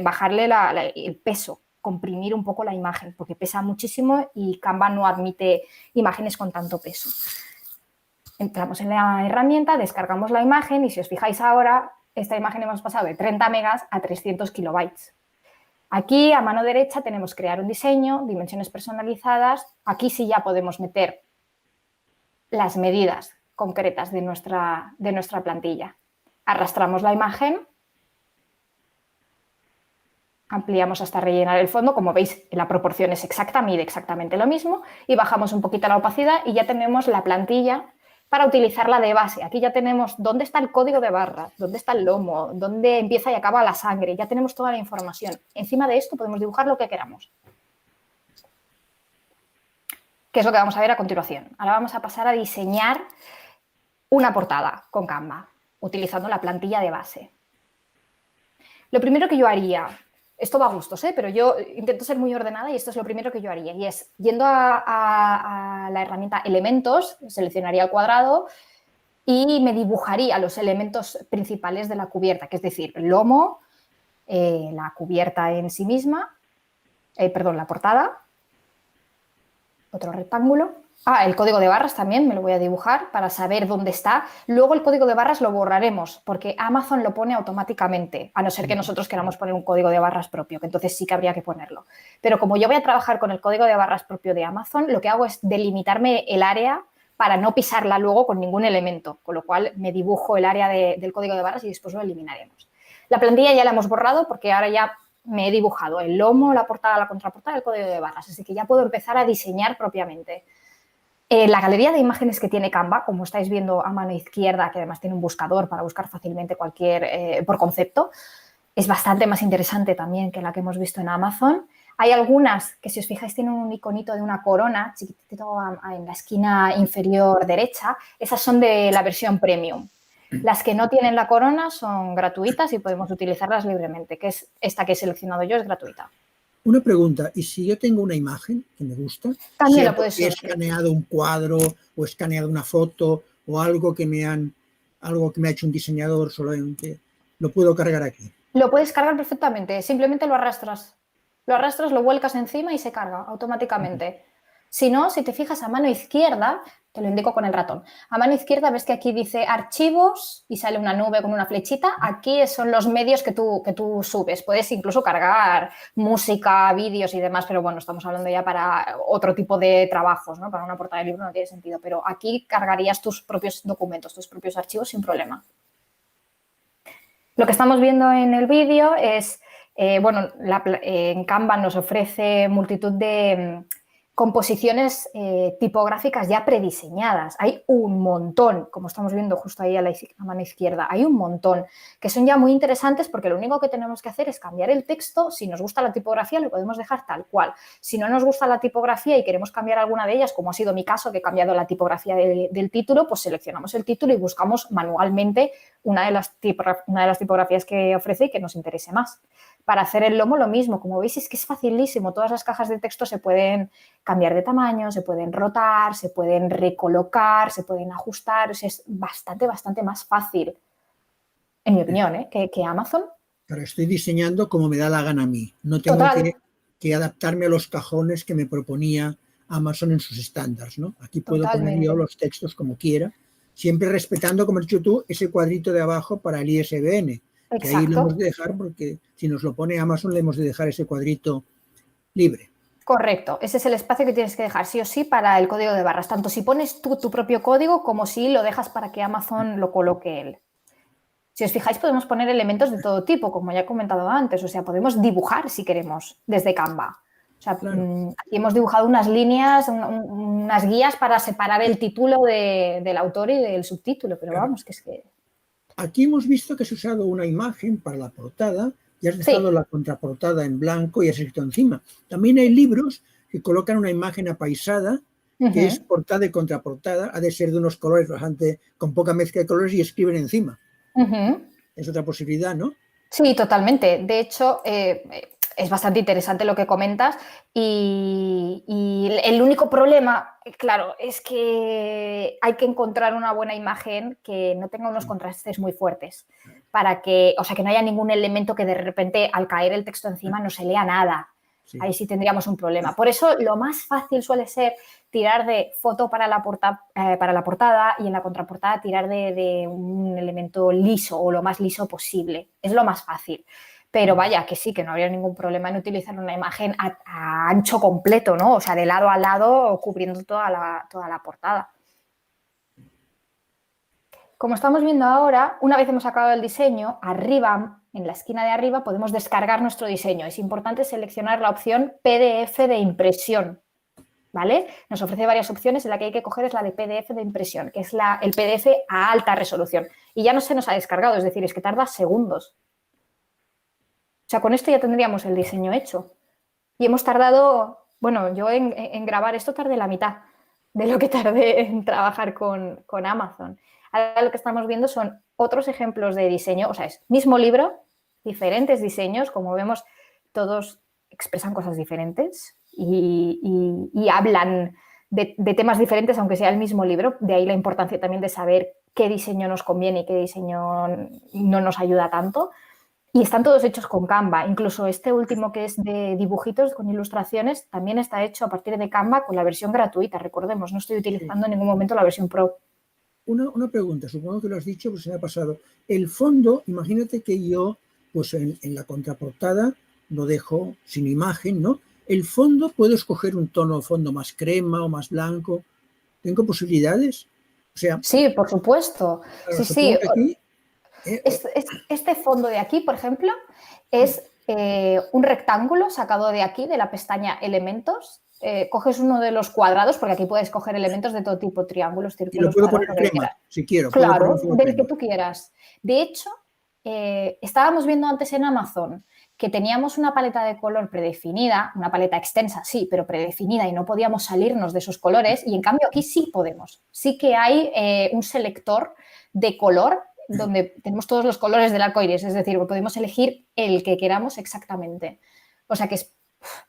bajarle el peso, comprimir un poco la imagen, porque pesa muchísimo y Canva no admite imágenes con tanto peso. Entramos en la herramienta, descargamos la imagen y si os fijáis ahora, esta imagen hemos pasado de 30 megas a 300 kilobytes. Aquí, a mano derecha, tenemos crear un diseño, dimensiones personalizadas. Aquí sí ya podemos meter las medidas concretas de nuestra plantilla. Arrastramos la imagen, ampliamos hasta rellenar el fondo. Como veis, la proporción es exacta, mide exactamente lo mismo y bajamos un poquito la opacidad y ya tenemos la plantilla para utilizarla de base. Aquí ya tenemos dónde está el código de barras, dónde está el lomo, dónde empieza y acaba la sangre. Ya tenemos toda la información. Encima de esto podemos dibujar lo que queramos. ¿Qué es lo que vamos a ver a continuación? Ahora vamos a pasar a diseñar una portada con Canva, utilizando la plantilla de base. Lo primero que yo haría, esto va a gustos, pero yo intento ser muy ordenada y esto es lo primero que yo haría, y es, yendo a la herramienta Elementos, seleccionaría el cuadrado y me dibujaría los elementos principales de la cubierta, que es decir, el lomo, la cubierta en sí misma, la portada, otro rectángulo, El código de barras también me lo voy a dibujar para saber dónde está. Luego el código de barras lo borraremos porque Amazon lo pone automáticamente, a no ser que nosotros queramos poner un código de barras propio, que entonces sí que habría que ponerlo. Pero como yo voy a trabajar con el código de barras propio de Amazon, lo que hago es delimitarme el área para no pisarla luego con ningún elemento, con lo cual me dibujo el área del código de barras y después lo eliminaremos. La plantilla ya la hemos borrado porque ahora ya me he dibujado el lomo, la portada, la contraportada y el código de barras, así que ya puedo empezar a diseñar propiamente. La galería de imágenes que tiene Canva, como estáis viendo a mano izquierda, que además tiene un buscador para buscar fácilmente por concepto, es bastante más interesante también que la que hemos visto en Amazon. Hay algunas que, si os fijáis, tienen un iconito de una corona chiquitito en la esquina inferior derecha. Esas son de la versión premium. Las que no tienen la corona son gratuitas y podemos utilizarlas libremente, que es esta que he seleccionado yo, es gratuita. Una pregunta, ¿y si yo tengo una imagen que me gusta? También Sea la puedes porque he escaneado un cuadro o he escaneado una foto o algo que me ha hecho un diseñador solamente, ¿lo puedo cargar aquí? Lo puedes cargar perfectamente, simplemente lo arrastras. Lo arrastras, lo vuelcas encima y se carga automáticamente. Si no, si te fijas a mano izquierda, te lo indico con el ratón. A mano izquierda ves que aquí dice archivos y sale una nube con una flechita. Aquí son los medios que tú subes. Puedes incluso cargar música, vídeos y demás, pero bueno, estamos hablando ya para otro tipo de trabajos, ¿no? Para una portada de libro no tiene sentido, pero aquí cargarías tus propios documentos, tus propios archivos sin problema. Lo que estamos viendo en el vídeo es, en Canva nos ofrece multitud de composiciones tipográficas ya prediseñadas. Hay un montón, como estamos viendo justo ahí a mano izquierda, hay un montón que son ya muy interesantes porque lo único que tenemos que hacer es cambiar el texto. Si nos gusta la tipografía, lo podemos dejar tal cual. Si no nos gusta la tipografía y queremos cambiar alguna de ellas, como ha sido mi caso, que he cambiado la tipografía del título, pues seleccionamos el título y buscamos manualmente una de las tipografías que ofrece y que nos interese más. Para hacer el lomo lo mismo, como veis es que es facilísimo, todas las cajas de texto se pueden cambiar de tamaño, se pueden rotar, se pueden recolocar, se pueden ajustar, es bastante más fácil, en mi opinión, que Amazon. Pero estoy diseñando como me da la gana a mí, no tengo que adaptarme a los cajones que me proponía Amazon en sus estándares, ¿no? Aquí puedo poner yo los textos como quiera, siempre respetando, como has dicho tú, ese cuadrito de abajo para el ISBN. Exacto. Que ahí lo hemos de dejar porque si nos lo pone Amazon le hemos de dejar ese cuadrito libre. Correcto, ese es el espacio que tienes que dejar sí o sí para el código de barras, tanto si pones tú tu propio código como si lo dejas para que Amazon lo coloque él. Si os fijáis podemos poner elementos de todo tipo, como ya he comentado antes, o sea, podemos dibujar si queremos desde Canva. O sea, claro. Aquí hemos dibujado unas líneas, unas guías para separar el título del autor y del subtítulo, pero claro. Vamos, que es que... Aquí hemos visto que has usado una imagen para la portada y has dejado la contraportada en blanco y has escrito encima. También hay libros que colocan una imagen apaisada, que es portada y contraportada, ha de ser de unos colores bastante, con poca mezcla de colores y escriben encima. Es otra posibilidad, ¿no? Sí, totalmente. De hecho, es bastante interesante lo que comentas y el único problema, claro, es que hay que encontrar una buena imagen que no tenga unos contrastes muy fuertes para que, o sea, que no haya ningún elemento que de repente al caer el texto encima no se lea nada. Sí. Ahí sí tendríamos un problema. Por eso lo más fácil suele ser tirar de foto para la portada y en la contraportada tirar de un elemento liso o lo más liso posible. Es lo más fácil. Pero vaya, que sí, que no habría ningún problema en utilizar una imagen a ancho completo, ¿no? O sea, de lado a lado, cubriendo toda la portada. Como estamos viendo ahora, una vez hemos acabado el diseño, arriba, en la esquina de arriba, podemos descargar nuestro diseño. Es importante seleccionar la opción PDF de impresión, ¿vale? Nos ofrece varias opciones, y la que hay que coger es la de PDF de impresión, que es el PDF a alta resolución. Y ya no se nos ha descargado, es decir, es que tarda segundos. O sea, con esto ya tendríamos el diseño hecho. Y hemos tardado, bueno, yo en grabar esto tardé la mitad de lo que tardé en trabajar con Amazon. Ahora lo que estamos viendo son otros ejemplos de diseño, o sea, es mismo libro, diferentes diseños, como vemos, todos expresan cosas diferentes y hablan de temas diferentes, aunque sea el mismo libro. De ahí la importancia también de saber qué diseño nos conviene y qué diseño no nos ayuda tanto. Y están todos hechos con Canva. Incluso este último que es de dibujitos con ilustraciones también está hecho a partir de Canva con la versión gratuita. Recordemos, no estoy utilizando en ningún momento la versión Pro. Una pregunta, supongo que lo has dicho, pues se me ha pasado. El fondo, imagínate que yo, pues en la contraportada lo dejo sin imagen, ¿no? El fondo, puedo escoger un tono de fondo más crema o más blanco. ¿Tengo posibilidades? O sea, Sí, por supuesto. claro, Sí, sí. supongo que aquí... Este fondo de aquí, por ejemplo, es un rectángulo sacado de aquí, de la pestaña Elementos. Coges uno de los cuadrados, porque aquí puedes coger elementos de todo tipo, triángulos, y lo círculos, puedo cuadrados, poner lo que crema, quieras. si quiero. Puedo poner Claro, un del que crema. tú quieras. De hecho, estábamos viendo antes en Amazon que teníamos una paleta de color predefinida, una paleta extensa, sí, pero predefinida y no podíamos salirnos de esos colores, y en cambio aquí sí podemos. Sí que hay un selector de color donde tenemos todos los colores del arco iris, es decir, podemos elegir el que queramos exactamente. O sea que es,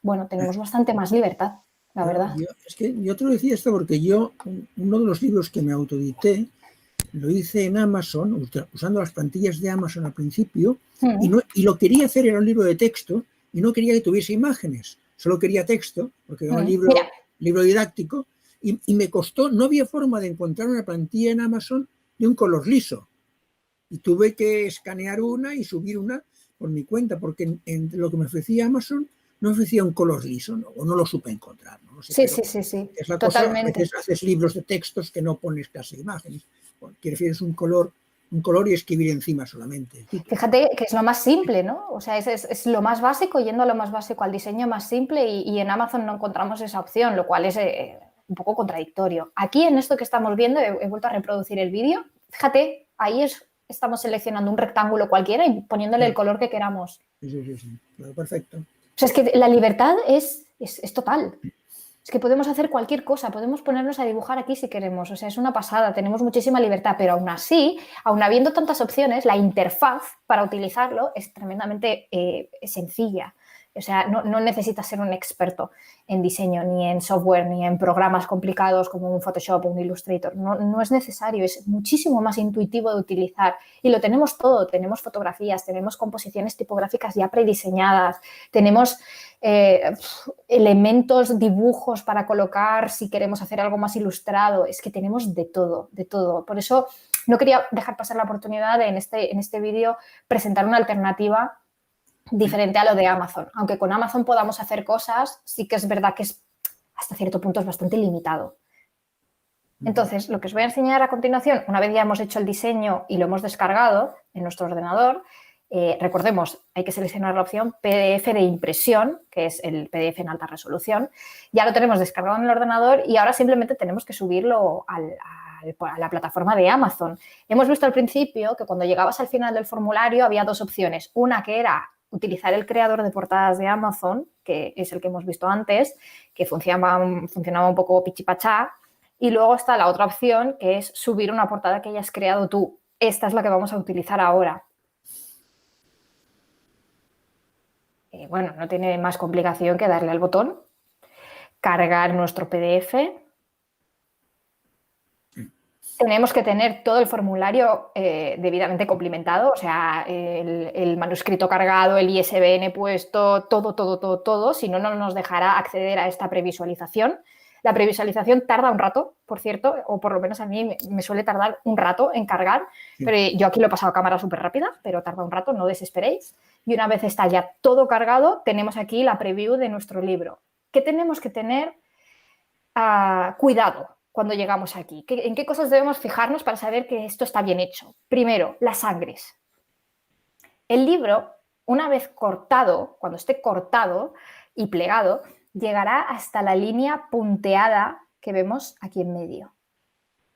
bueno, tenemos bastante más libertad, la verdad. Es que yo te lo decía esto porque yo, uno de los libros que me autoedité, lo hice en Amazon, usando las plantillas de Amazon al principio, y lo quería hacer, era un libro de texto, y no quería que tuviese imágenes, solo quería texto, porque era un libro didáctico, y me costó, no había forma de encontrar una plantilla en Amazon de un color liso. Y tuve que escanear una y subir una por mi cuenta, porque en lo que me ofrecía Amazon no me ofrecía un color liso, ¿no? O no lo supe encontrar. No sé, Sí, sí, sí, sí, es la cosa, a totalmente. veces haces libros de textos que no pones casi imágenes, prefieres un color y escribir encima solamente. Fíjate que es lo más simple, ¿no? O sea, es lo más básico, yendo a lo más básico, al diseño más simple, y en Amazon no encontramos esa opción, lo cual es un poco contradictorio. Aquí, en esto que estamos viendo, he vuelto a reproducir el vídeo. Fíjate, ahí estamos seleccionando un rectángulo cualquiera y poniéndole el color que queramos. Sí. Claro, perfecto. O sea, es que la libertad es total. Es que podemos hacer cualquier cosa, podemos ponernos a dibujar aquí si queremos, o sea, es una pasada, tenemos muchísima libertad, pero aún así, aún habiendo tantas opciones, la interfaz para utilizarlo es tremendamente sencilla. O sea, no necesitas ser un experto en diseño, ni en software, ni en programas complicados como un Photoshop o un Illustrator. No es necesario, es muchísimo más intuitivo de utilizar. Y lo tenemos todo, tenemos fotografías, tenemos composiciones tipográficas ya prediseñadas, tenemos elementos, dibujos para colocar si queremos hacer algo más ilustrado. Es que tenemos de todo, de todo. Por eso no quería dejar pasar la oportunidad de en este vídeo presentar una alternativa diferente a lo de Amazon. Aunque con Amazon podamos hacer cosas, sí que es verdad que hasta cierto punto es bastante limitado. Entonces, lo que os voy a enseñar a continuación, una vez ya hemos hecho el diseño y lo hemos descargado en nuestro ordenador, recordemos, hay que seleccionar la opción PDF de impresión, que es el PDF en alta resolución. Ya lo tenemos descargado en el ordenador y ahora simplemente tenemos que subirlo a la plataforma de Amazon. Hemos visto al principio que cuando llegabas al final del formulario había dos opciones. Una que era utilizar el creador de portadas de Amazon, que es el que hemos visto antes, que funcionaba un poco pichipachá, y luego está la otra opción, que es subir una portada que hayas creado tú. Esta es la que vamos a utilizar ahora. Bueno, no tiene más complicación que darle al botón, cargar nuestro PDF. Tenemos que tener todo el formulario debidamente complementado, o sea, el manuscrito cargado, el ISBN puesto, todo, si no, no nos dejará acceder a esta previsualización. La previsualización tarda un rato, por cierto, o por lo menos a mí me suele tardar un rato en cargar, pero yo aquí lo he pasado a cámara súper rápida, pero tarda un rato, no desesperéis. Y una vez está ya todo cargado, tenemos aquí la preview de nuestro libro. ¿Qué tenemos que tener cuidado cuando llegamos aquí? ¿En qué cosas debemos fijarnos para saber que esto está bien hecho? Primero, las sangres. El libro, una vez cortado, cuando esté cortado y plegado, llegará hasta la línea punteada que vemos aquí en medio.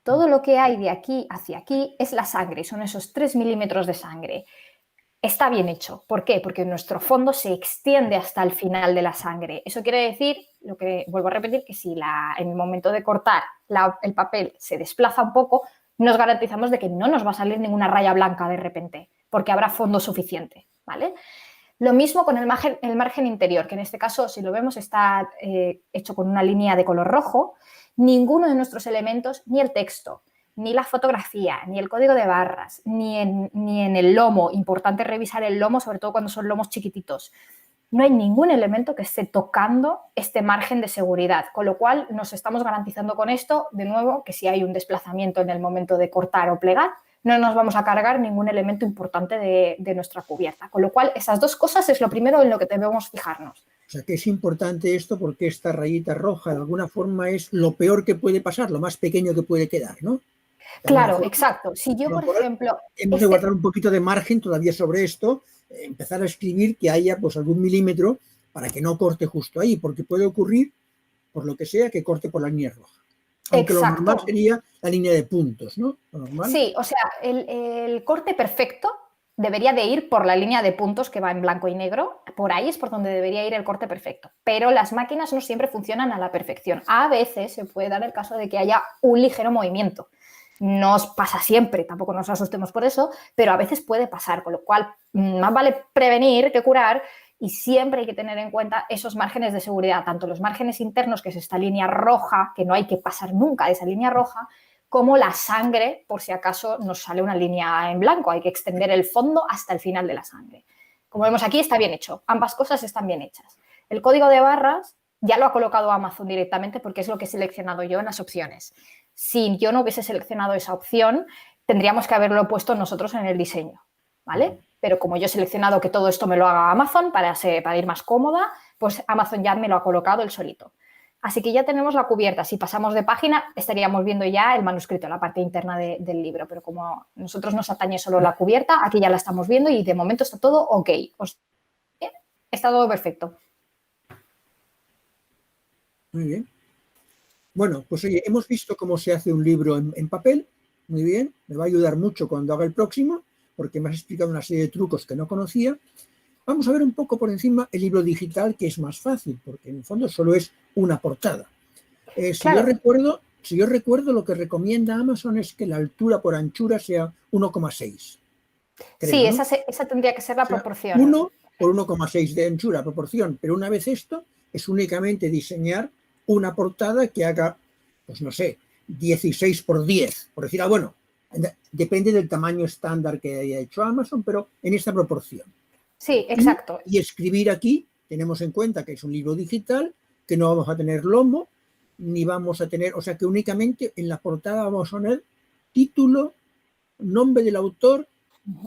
Todo lo que hay de aquí hacia aquí es la sangre, son esos 3 milímetros de sangre. Está bien hecho. ¿Por qué? Porque nuestro fondo se extiende hasta el final de la sangre. Eso quiere decir, lo que vuelvo a repetir, que si en el momento de cortar el papel se desplaza un poco, nos garantizamos de que no nos va a salir ninguna raya blanca de repente, porque habrá fondo suficiente, ¿vale? Lo mismo con el margen interior, que en este caso, si lo vemos, está hecho con una línea de color rojo. Ninguno de nuestros elementos, ni el texto, ni la fotografía, ni el código de barras, ni en el lomo. Importante revisar el lomo, sobre todo cuando son lomos chiquititos. No hay ningún elemento que esté tocando este margen de seguridad, con lo cual nos estamos garantizando con esto, de nuevo, que si hay un desplazamiento en el momento de cortar o plegar, no nos vamos a cargar ningún elemento importante de nuestra cubierta. Con lo cual, esas dos cosas es lo primero en lo que debemos fijarnos. O sea que es importante esto porque esta rayita roja de alguna forma es lo peor que puede pasar, lo más pequeño que puede quedar, ¿no? Claro, forma, exacto. Si yo, por ejemplo... Hemos de guardar un poquito de margen todavía sobre esto, empezar a escribir que haya pues algún milímetro para que no corte justo ahí, porque puede ocurrir, por lo que sea, que corte por la línea roja. Aunque lo normal sería la línea de puntos, ¿no? Lo normal. Sí, o sea, el corte perfecto debería de ir por la línea de puntos que va en blanco y negro. Por ahí es por donde debería ir el corte perfecto. Pero las máquinas no siempre funcionan a la perfección. A veces se puede dar el caso de que haya un ligero movimiento. No os pasa siempre, tampoco nos asustemos por eso, pero a veces puede pasar, con lo cual más vale prevenir que curar y siempre hay que tener en cuenta esos márgenes de seguridad, tanto los márgenes internos, que es esta línea roja, que no hay que pasar nunca de esa línea roja, como la sangre, por si acaso nos sale una línea en blanco, hay que extender el fondo hasta el final de la sangre. Como vemos aquí, está bien hecho, ambas cosas están bien hechas. El código de barras ya lo ha colocado Amazon directamente porque es lo que he seleccionado yo en las opciones. Si yo no hubiese seleccionado esa opción, tendríamos que haberlo puesto nosotros en el diseño, ¿vale? Pero como yo he seleccionado que todo esto me lo haga Amazon para ir más cómoda, pues Amazon ya me lo ha colocado él solito. Así que ya tenemos la cubierta. Si pasamos de página, estaríamos viendo ya el manuscrito, la parte interna del libro. Pero como a nosotros nos atañe solo la cubierta, aquí ya la estamos viendo y de momento está todo ok. Está todo perfecto. Muy bien. Bueno, pues oye, hemos visto cómo se hace un libro en papel. Muy bien, me va a ayudar mucho cuando haga el próximo, porque me has explicado una serie de trucos que no conocía. Vamos a ver un poco por encima el libro digital, que es más fácil, porque en el fondo solo es una portada. Claro. Si yo recuerdo, lo que recomienda Amazon es que la altura por anchura sea 1,6. Sí, ¿no? esa tendría que ser la proporción. 1 por 1,6 de anchura, proporción. Pero una vez esto, es únicamente diseñar una portada que haga, pues no sé, 16 por 10. Por decir, bueno, depende del tamaño estándar que haya hecho Amazon, pero en esta proporción. Sí, exacto. Y escribir aquí, tenemos en cuenta que es un libro digital, que no vamos a tener lomo, ni vamos a tener, o sea que únicamente en la portada vamos a poner título, nombre del autor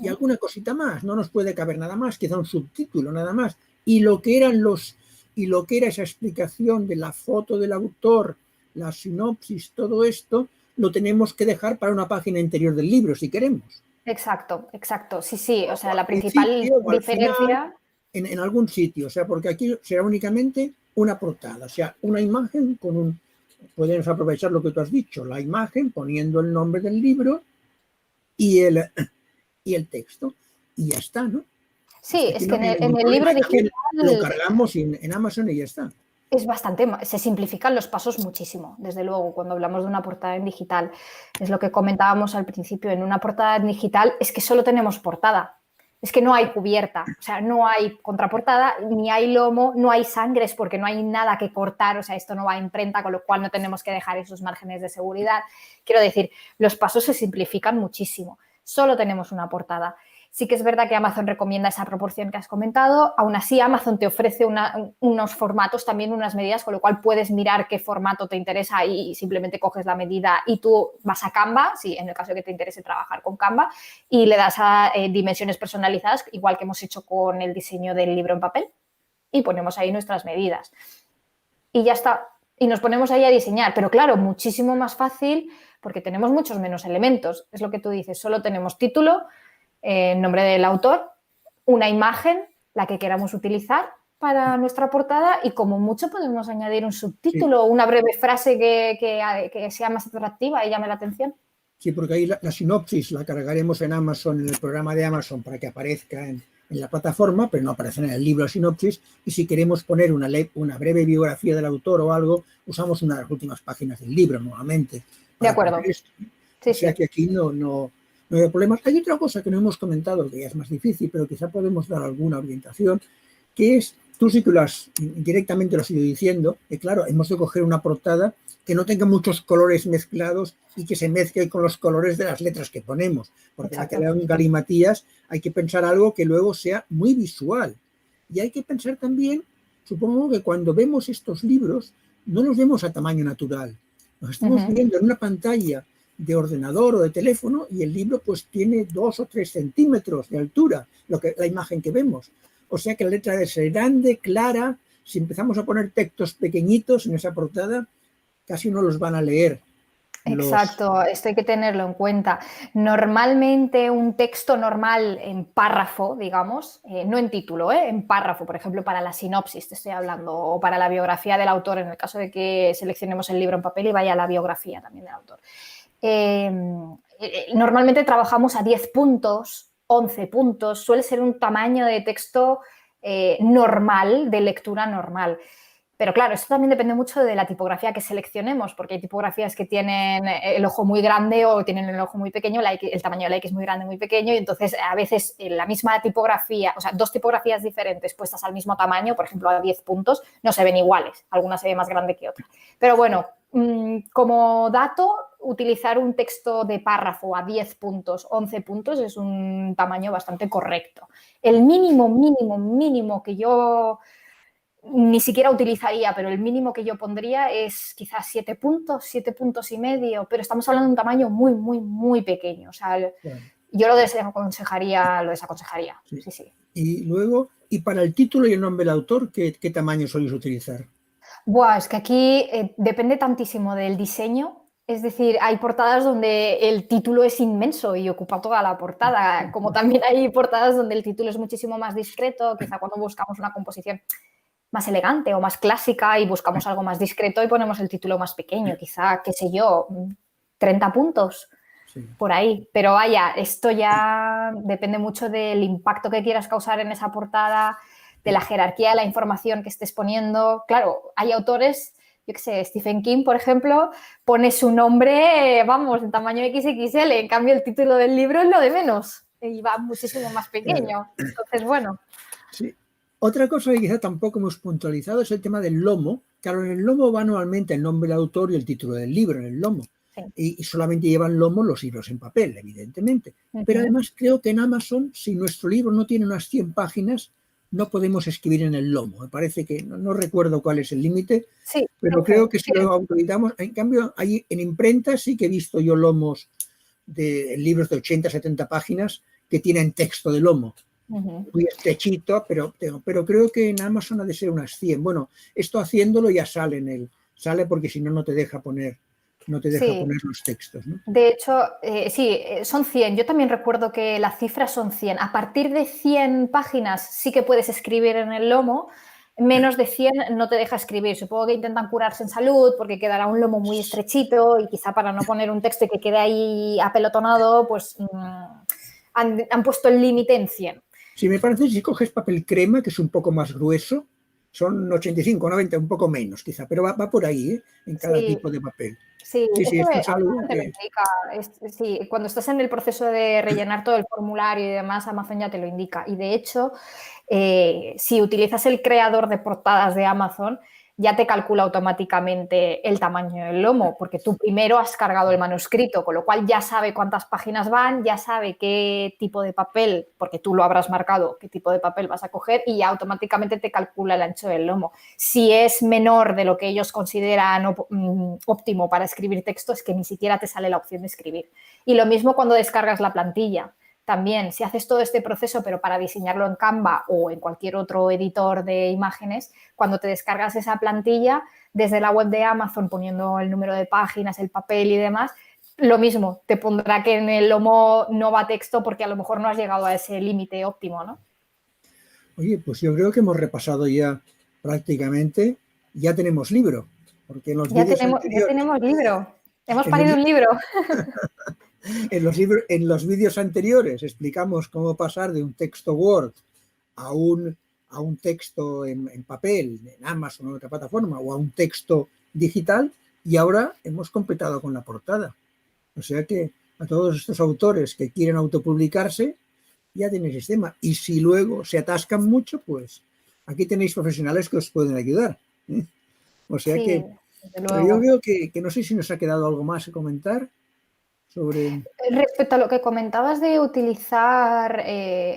y alguna cosita más. No nos puede caber nada más, quizá un subtítulo nada más. Y lo que era esa explicación de la foto del autor, la sinopsis, todo esto, lo tenemos que dejar para una página interior del libro, si queremos. Exacto, exacto. Sí, o sea, la principal diferencia... En algún sitio, o sea, porque aquí será únicamente una portada, o sea, una imagen con un... Podemos aprovechar lo que tú has dicho, la imagen poniendo el nombre del libro y el texto, y ya está, ¿no? Sí, es que en el libro digital... Lo cargamos en Amazon y ya está. Es bastante, se simplifican los pasos muchísimo, desde luego, cuando hablamos de una portada en digital. Es lo que comentábamos al principio, en una portada en digital es que solo tenemos portada, es que no hay cubierta, o sea, no hay contraportada, ni hay lomo, no hay sangres porque no hay nada que cortar, o sea, esto no va a imprenta, con lo cual no tenemos que dejar esos márgenes de seguridad. Quiero decir, los pasos se simplifican muchísimo, solo tenemos una portada. Sí que es verdad que Amazon recomienda esa proporción que has comentado. Aún así, Amazon te ofrece unos formatos, también unas medidas, con lo cual puedes mirar qué formato te interesa y simplemente coges la medida y tú vas a Canva, si en el caso de que te interese trabajar con Canva, y le das a dimensiones personalizadas, igual que hemos hecho con el diseño del libro en papel, y ponemos ahí nuestras medidas. Y ya está. Y nos ponemos ahí a diseñar. Pero claro, muchísimo más fácil porque tenemos muchos menos elementos. Es lo que tú dices, solo tenemos título, nombre del autor, una imagen, la que queramos utilizar para nuestra portada y como mucho podemos añadir un subtítulo o una breve frase que sea más atractiva y llame la atención. Sí, porque ahí la sinopsis la cargaremos en Amazon, en el programa de Amazon para que aparezca en la plataforma, pero no aparece en el libro la sinopsis, y si queremos poner una breve biografía del autor o algo, usamos una de las últimas páginas del libro nuevamente. De acuerdo. Sí, o sea que aquí no hay problemas. Hay otra cosa que no hemos comentado, que ya es más difícil, pero quizá podemos dar alguna orientación, que es, tú sí que directamente lo has ido diciendo, que claro, hemos de coger una portada que no tenga muchos colores mezclados y que se mezcle con los colores de las letras que ponemos, porque hay que dar un galimatías, hay que pensar algo que luego sea muy visual. Y hay que pensar también, supongo que cuando vemos estos libros, no los vemos a tamaño natural, los estamos viendo en una pantalla de ordenador o de teléfono y el libro pues tiene 2 o 3 centímetros de altura, la imagen que vemos. O sea que la letra debe ser grande, clara. Si empezamos a poner textos pequeñitos en esa portada, casi no los van a leer. Exacto, esto hay que tenerlo en cuenta. Normalmente un texto normal en párrafo, digamos, no en título, en párrafo, por ejemplo, para la sinopsis te estoy hablando, o para la biografía del autor, en el caso de que seleccionemos el libro en papel y vaya la biografía también del autor. Normalmente trabajamos a 10 puntos, 11 puntos, suele ser un tamaño de texto normal, de lectura normal. Pero claro, esto también depende mucho de la tipografía que seleccionemos, porque hay tipografías que tienen el ojo muy grande o tienen el ojo muy pequeño, el tamaño de la X es muy grande, muy pequeño, y entonces a veces la misma tipografía, o sea, 2 tipografías diferentes puestas al mismo tamaño, por ejemplo, a 10 puntos, no se ven iguales, alguna se ve más grande que otra. Pero bueno, como dato, utilizar un texto de párrafo a 10 puntos, 11 puntos es un tamaño bastante correcto. El mínimo que yo ni siquiera utilizaría, pero el mínimo que yo pondría es quizás 7 puntos y medio, pero estamos hablando de un tamaño muy pequeño. O sea, yo lo desaconsejaría. Sí. Y luego, y para el título y el nombre del autor, ¿qué tamaño soléis utilizar? Es que aquí depende tantísimo del diseño. Es decir, hay portadas donde el título es inmenso y ocupa toda la portada, como también hay portadas donde el título es muchísimo más discreto, quizá cuando buscamos una composición más elegante o más clásica y buscamos algo más discreto y ponemos el título más pequeño, quizá, qué sé yo, 30 puntos, por ahí. Pero vaya, esto ya depende mucho del impacto que quieras causar en esa portada, de la jerarquía de la información que estés poniendo. Claro, hay autores, yo qué sé, Stephen King, por ejemplo, pone su nombre, vamos, en tamaño XXL, en cambio el título del libro es lo de menos y va muchísimo más pequeño. Entonces, bueno. Sí. Otra cosa que quizá tampoco hemos puntualizado es el tema del lomo. Claro, en el lomo va anualmente el nombre del autor y el título del libro en el lomo. Sí. Y solamente llevan lomo los libros en papel, evidentemente. Pero además creo que en Amazon, si nuestro libro no tiene unas 100 páginas, no podemos escribir en el lomo. Me parece que, no recuerdo cuál es el límite, pero creo que si lo autorizamos. En cambio, ahí en imprenta sí que he visto yo lomos de libros de 80, 70 páginas que tienen texto de lomo. Muy estrechito, pero creo que en Amazon ha de ser unas 100. Bueno, esto haciéndolo ya sale porque si no, no te deja poner los textos, ¿no? De hecho, sí, son 100. Yo también recuerdo que la cifra son 100. A partir de 100 páginas sí que puedes escribir en el lomo. Menos de 100 no te deja escribir. Supongo que intentan curarse en salud porque quedará un lomo muy estrechito y quizá para no poner un texto y que quede ahí apelotonado, pues han puesto el límite en 100. Sí, me parece que si coges papel crema, que es un poco más grueso, son 85, 90, un poco menos quizá, pero va por ahí, en cada tipo de papel. Sí, esto es algo te lo indica. Sí, cuando estás en el proceso de rellenar todo el formulario y demás, Amazon ya te lo indica. Y de hecho, si utilizas el creador de portadas de Amazon, ya te calcula automáticamente el tamaño del lomo, porque tú primero has cargado el manuscrito, con lo cual ya sabe cuántas páginas van, ya sabe qué tipo de papel, porque tú lo habrás marcado, qué tipo de papel vas a coger y ya automáticamente te calcula el ancho del lomo. Si es menor de lo que ellos consideran óptimo para escribir texto, es que ni siquiera te sale la opción de escribir. Y lo mismo cuando descargas la plantilla. También, si haces todo este proceso, pero para diseñarlo en Canva o en cualquier otro editor de imágenes, cuando te descargas esa plantilla desde la web de Amazon poniendo el número de páginas, el papel y demás, lo mismo, te pondrá que en el lomo no va texto porque a lo mejor no has llegado a ese límite óptimo, ¿no? Oye, pues yo creo que hemos repasado ya prácticamente, ya tenemos libro. Porque en los ya tenemos libro, hemos parido un libro. En los vídeos anteriores explicamos cómo pasar de un texto Word a un texto en papel, en Amazon o en otra plataforma, o a un texto digital, y ahora hemos completado con la portada. O sea que a todos estos autores que quieren autopublicarse, ya tienen sistema. Y si luego se atascan mucho, pues aquí tenéis profesionales que os pueden ayudar, ¿eh? O sea Sí, que desde yo luego. veo que no sé si nos ha quedado algo más que comentar sobre... Respecto a lo que comentabas de utilizar,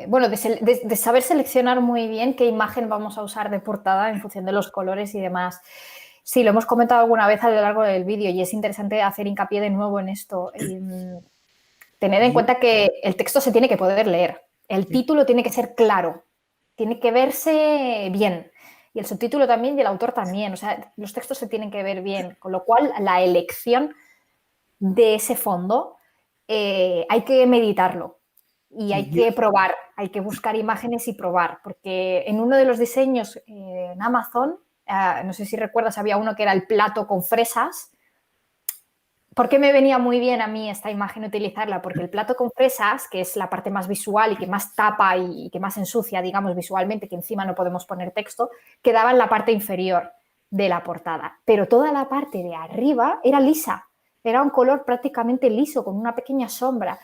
bueno, de saber seleccionar muy bien qué imagen vamos a usar de portada en función de los colores y demás. Sí, lo hemos comentado alguna vez a lo largo del vídeo y es interesante hacer hincapié de nuevo en esto. Tener en Yo, cuenta que el texto se tiene que poder leer, el título tiene que ser claro, tiene que verse bien. Y el subtítulo también y el autor también. O sea, los textos se tienen que ver bien, con lo cual la elección de ese fondo hay que meditarlo y hay yo, que probar, hay que buscar imágenes y probar, porque en uno de los diseños en Amazon, no sé si recuerdas, había uno que era el plato con fresas. ¿Por qué me venía muy bien a mí esta imagen utilizarla? Porque el plato con fresas, que es la parte más visual y que más tapa y que más ensucia, digamos, visualmente, que encima no podemos poner texto, quedaba en la parte inferior de la portada. Pero toda la parte de arriba era lisa, era un color prácticamente liso, con una pequeña sombra.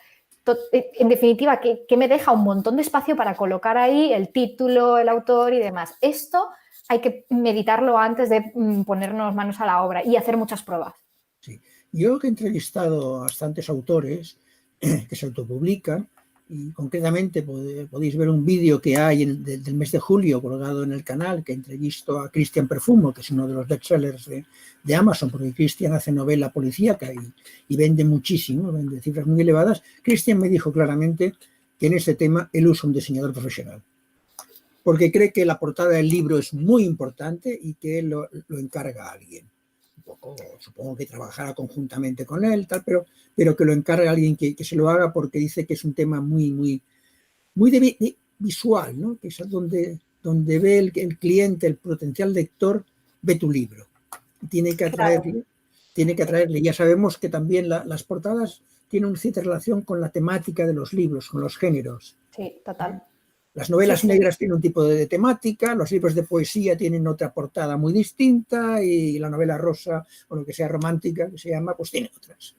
En definitiva, que me deja un montón de espacio para colocar ahí el título, el autor y demás. Esto hay que meditarlo antes de ponernos manos a la obra y hacer muchas pruebas. sí. Yo que he entrevistado a bastantes autores que se autopublican, y concretamente podéis ver un vídeo que hay del mes de julio colgado en el canal, que entrevisto a Cristian Perfumo, que es uno de los bestsellers de Amazon, porque Cristian hace novela policíaca y vende muchísimo, vende cifras muy elevadas. Cristian me dijo claramente que en este tema él usa un diseñador profesional, porque cree que la portada del libro es muy importante y que él lo encarga a alguien. Un poco, supongo que trabajará conjuntamente con él, tal, pero que lo encargue a alguien que se lo haga, porque dice que es un tema muy de visual, ¿no? Que es donde ve el cliente, el potencial lector, ve tu libro. Tiene que Claro, atraerle, tiene que atraerle. Ya sabemos que también las portadas tienen una cierta relación con la temática de los libros, con los géneros. sí, total. Las Sí, novelas sí, negras tienen un tipo de temática, los libros de poesía tienen otra portada muy distinta, y la novela rosa, o lo que sea romántica, que se llama, pues tiene otras.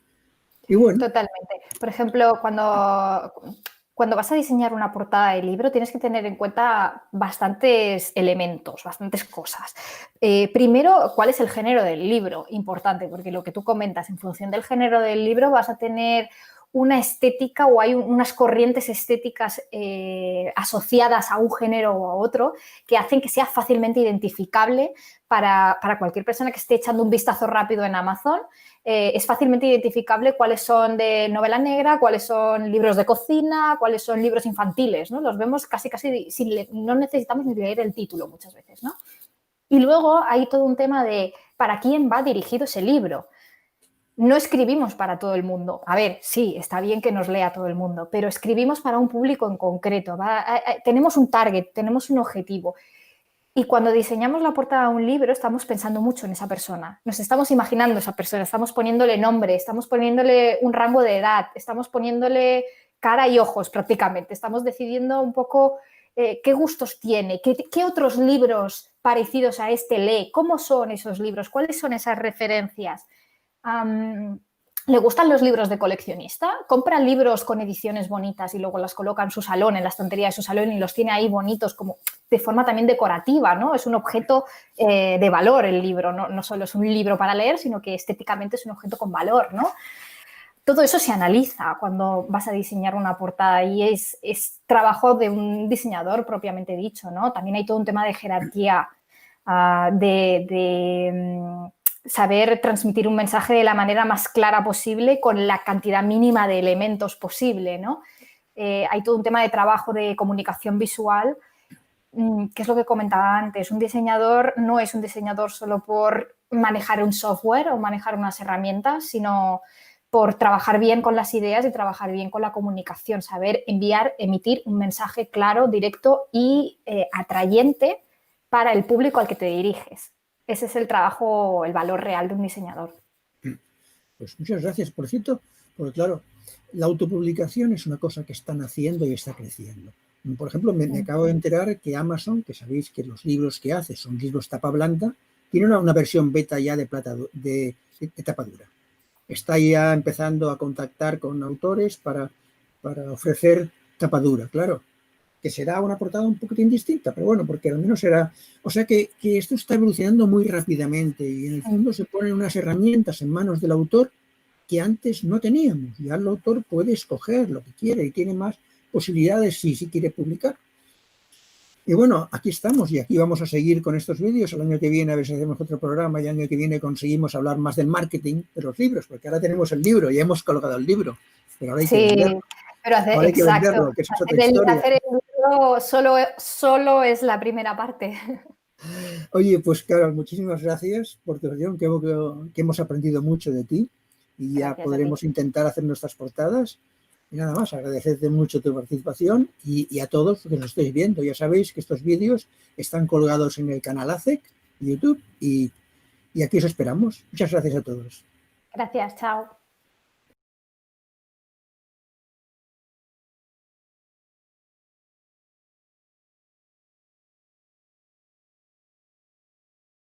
Y bueno, totalmente. Por ejemplo, cuando vas a diseñar una portada de libro, tienes que tener en cuenta bastantes elementos, bastantes cosas. Primero, ¿cuál es el género del libro? Importante, porque lo que tú comentas, en función del género del libro vas a tener una estética o hay unas corrientes estéticas asociadas a un género o a otro que hacen que sea fácilmente identificable para cualquier persona que esté echando un vistazo rápido en Amazon. Es fácilmente identificable cuáles son de novela negra, cuáles son libros de cocina, cuáles son libros infantiles, ¿no? Los vemos casi no necesitamos ni leer el título muchas veces, ¿no? Y luego hay todo un tema de para quién va dirigido ese libro. No escribimos para todo el mundo. A ver, sí, está bien que nos lea todo el mundo, pero escribimos para un público en concreto. Tenemos un target, tenemos un objetivo. Y cuando diseñamos la portada de un libro, estamos pensando mucho en esa persona. Nos estamos imaginando a esa persona, estamos poniéndole nombre, estamos poniéndole un rango de edad, estamos poniéndole cara y ojos prácticamente. Estamos decidiendo un poco qué gustos tiene, qué otros libros parecidos a este lee, cómo son esos libros, cuáles son esas referencias. ¿Le gustan los libros de coleccionista? ¿Compra libros con ediciones bonitas y luego las coloca en su salón, en la estantería de su salón, y los tiene ahí bonitos como de forma también decorativa, ¿no? Es un objeto de valor el libro, no solo es un libro para leer, sino que estéticamente es un objeto con valor, ¿no? Todo eso se analiza cuando vas a diseñar una portada y es trabajo de un diseñador propiamente dicho, ¿no? También hay todo un tema de jerarquía, saber transmitir un mensaje de la manera más clara posible con la cantidad mínima de elementos posible, ¿no? Hay todo un tema de trabajo de comunicación visual, que es lo que comentaba antes. Un diseñador no es un diseñador solo por manejar un software o manejar unas herramientas, sino por trabajar bien con las ideas y trabajar bien con la comunicación, saber enviar, emitir un mensaje claro, directo y atrayente para el público al que te diriges. Ese es el trabajo, el valor real de un diseñador. pues muchas gracias. Por cierto, porque claro, la autopublicación es una cosa que están haciendo y está creciendo. Por ejemplo, me acabo de enterar que Amazon, que sabéis que los libros que hace son libros tapa blanda, tiene una versión beta ya de tapa dura. Está ya empezando a contactar con autores para ofrecer tapa dura, claro. que será una portada un poquitín distinta, pero bueno, porque al menos será... O sea que esto está evolucionando muy rápidamente y en el fondo se ponen unas herramientas en manos del autor que antes no teníamos. Ya el autor puede escoger lo que quiere y tiene más posibilidades si quiere publicar. Y bueno, aquí estamos y aquí vamos a seguir con estos vídeos. El año que viene a ver si hacemos otro programa y el año que viene conseguimos hablar más del marketing de los libros, porque ahora tenemos el libro y hemos colgado el libro, pero ahora hay que venderlo. Pero Ahora hay que exacto. venderlo, que eso es otra historia. Hacer el libro solo es la primera parte. Oye, pues Carol, muchísimas gracias por tu opinión, que hemos aprendido mucho de ti y ya Gracias a podremos ti. intentar hacer nuestras portadas. Y nada más, agradecerte mucho tu participación y a todos que nos estéis viendo. Ya sabéis que estos vídeos están colgados en el canal ACEC, YouTube, y aquí os esperamos. Muchas gracias a todos. Gracias, chao.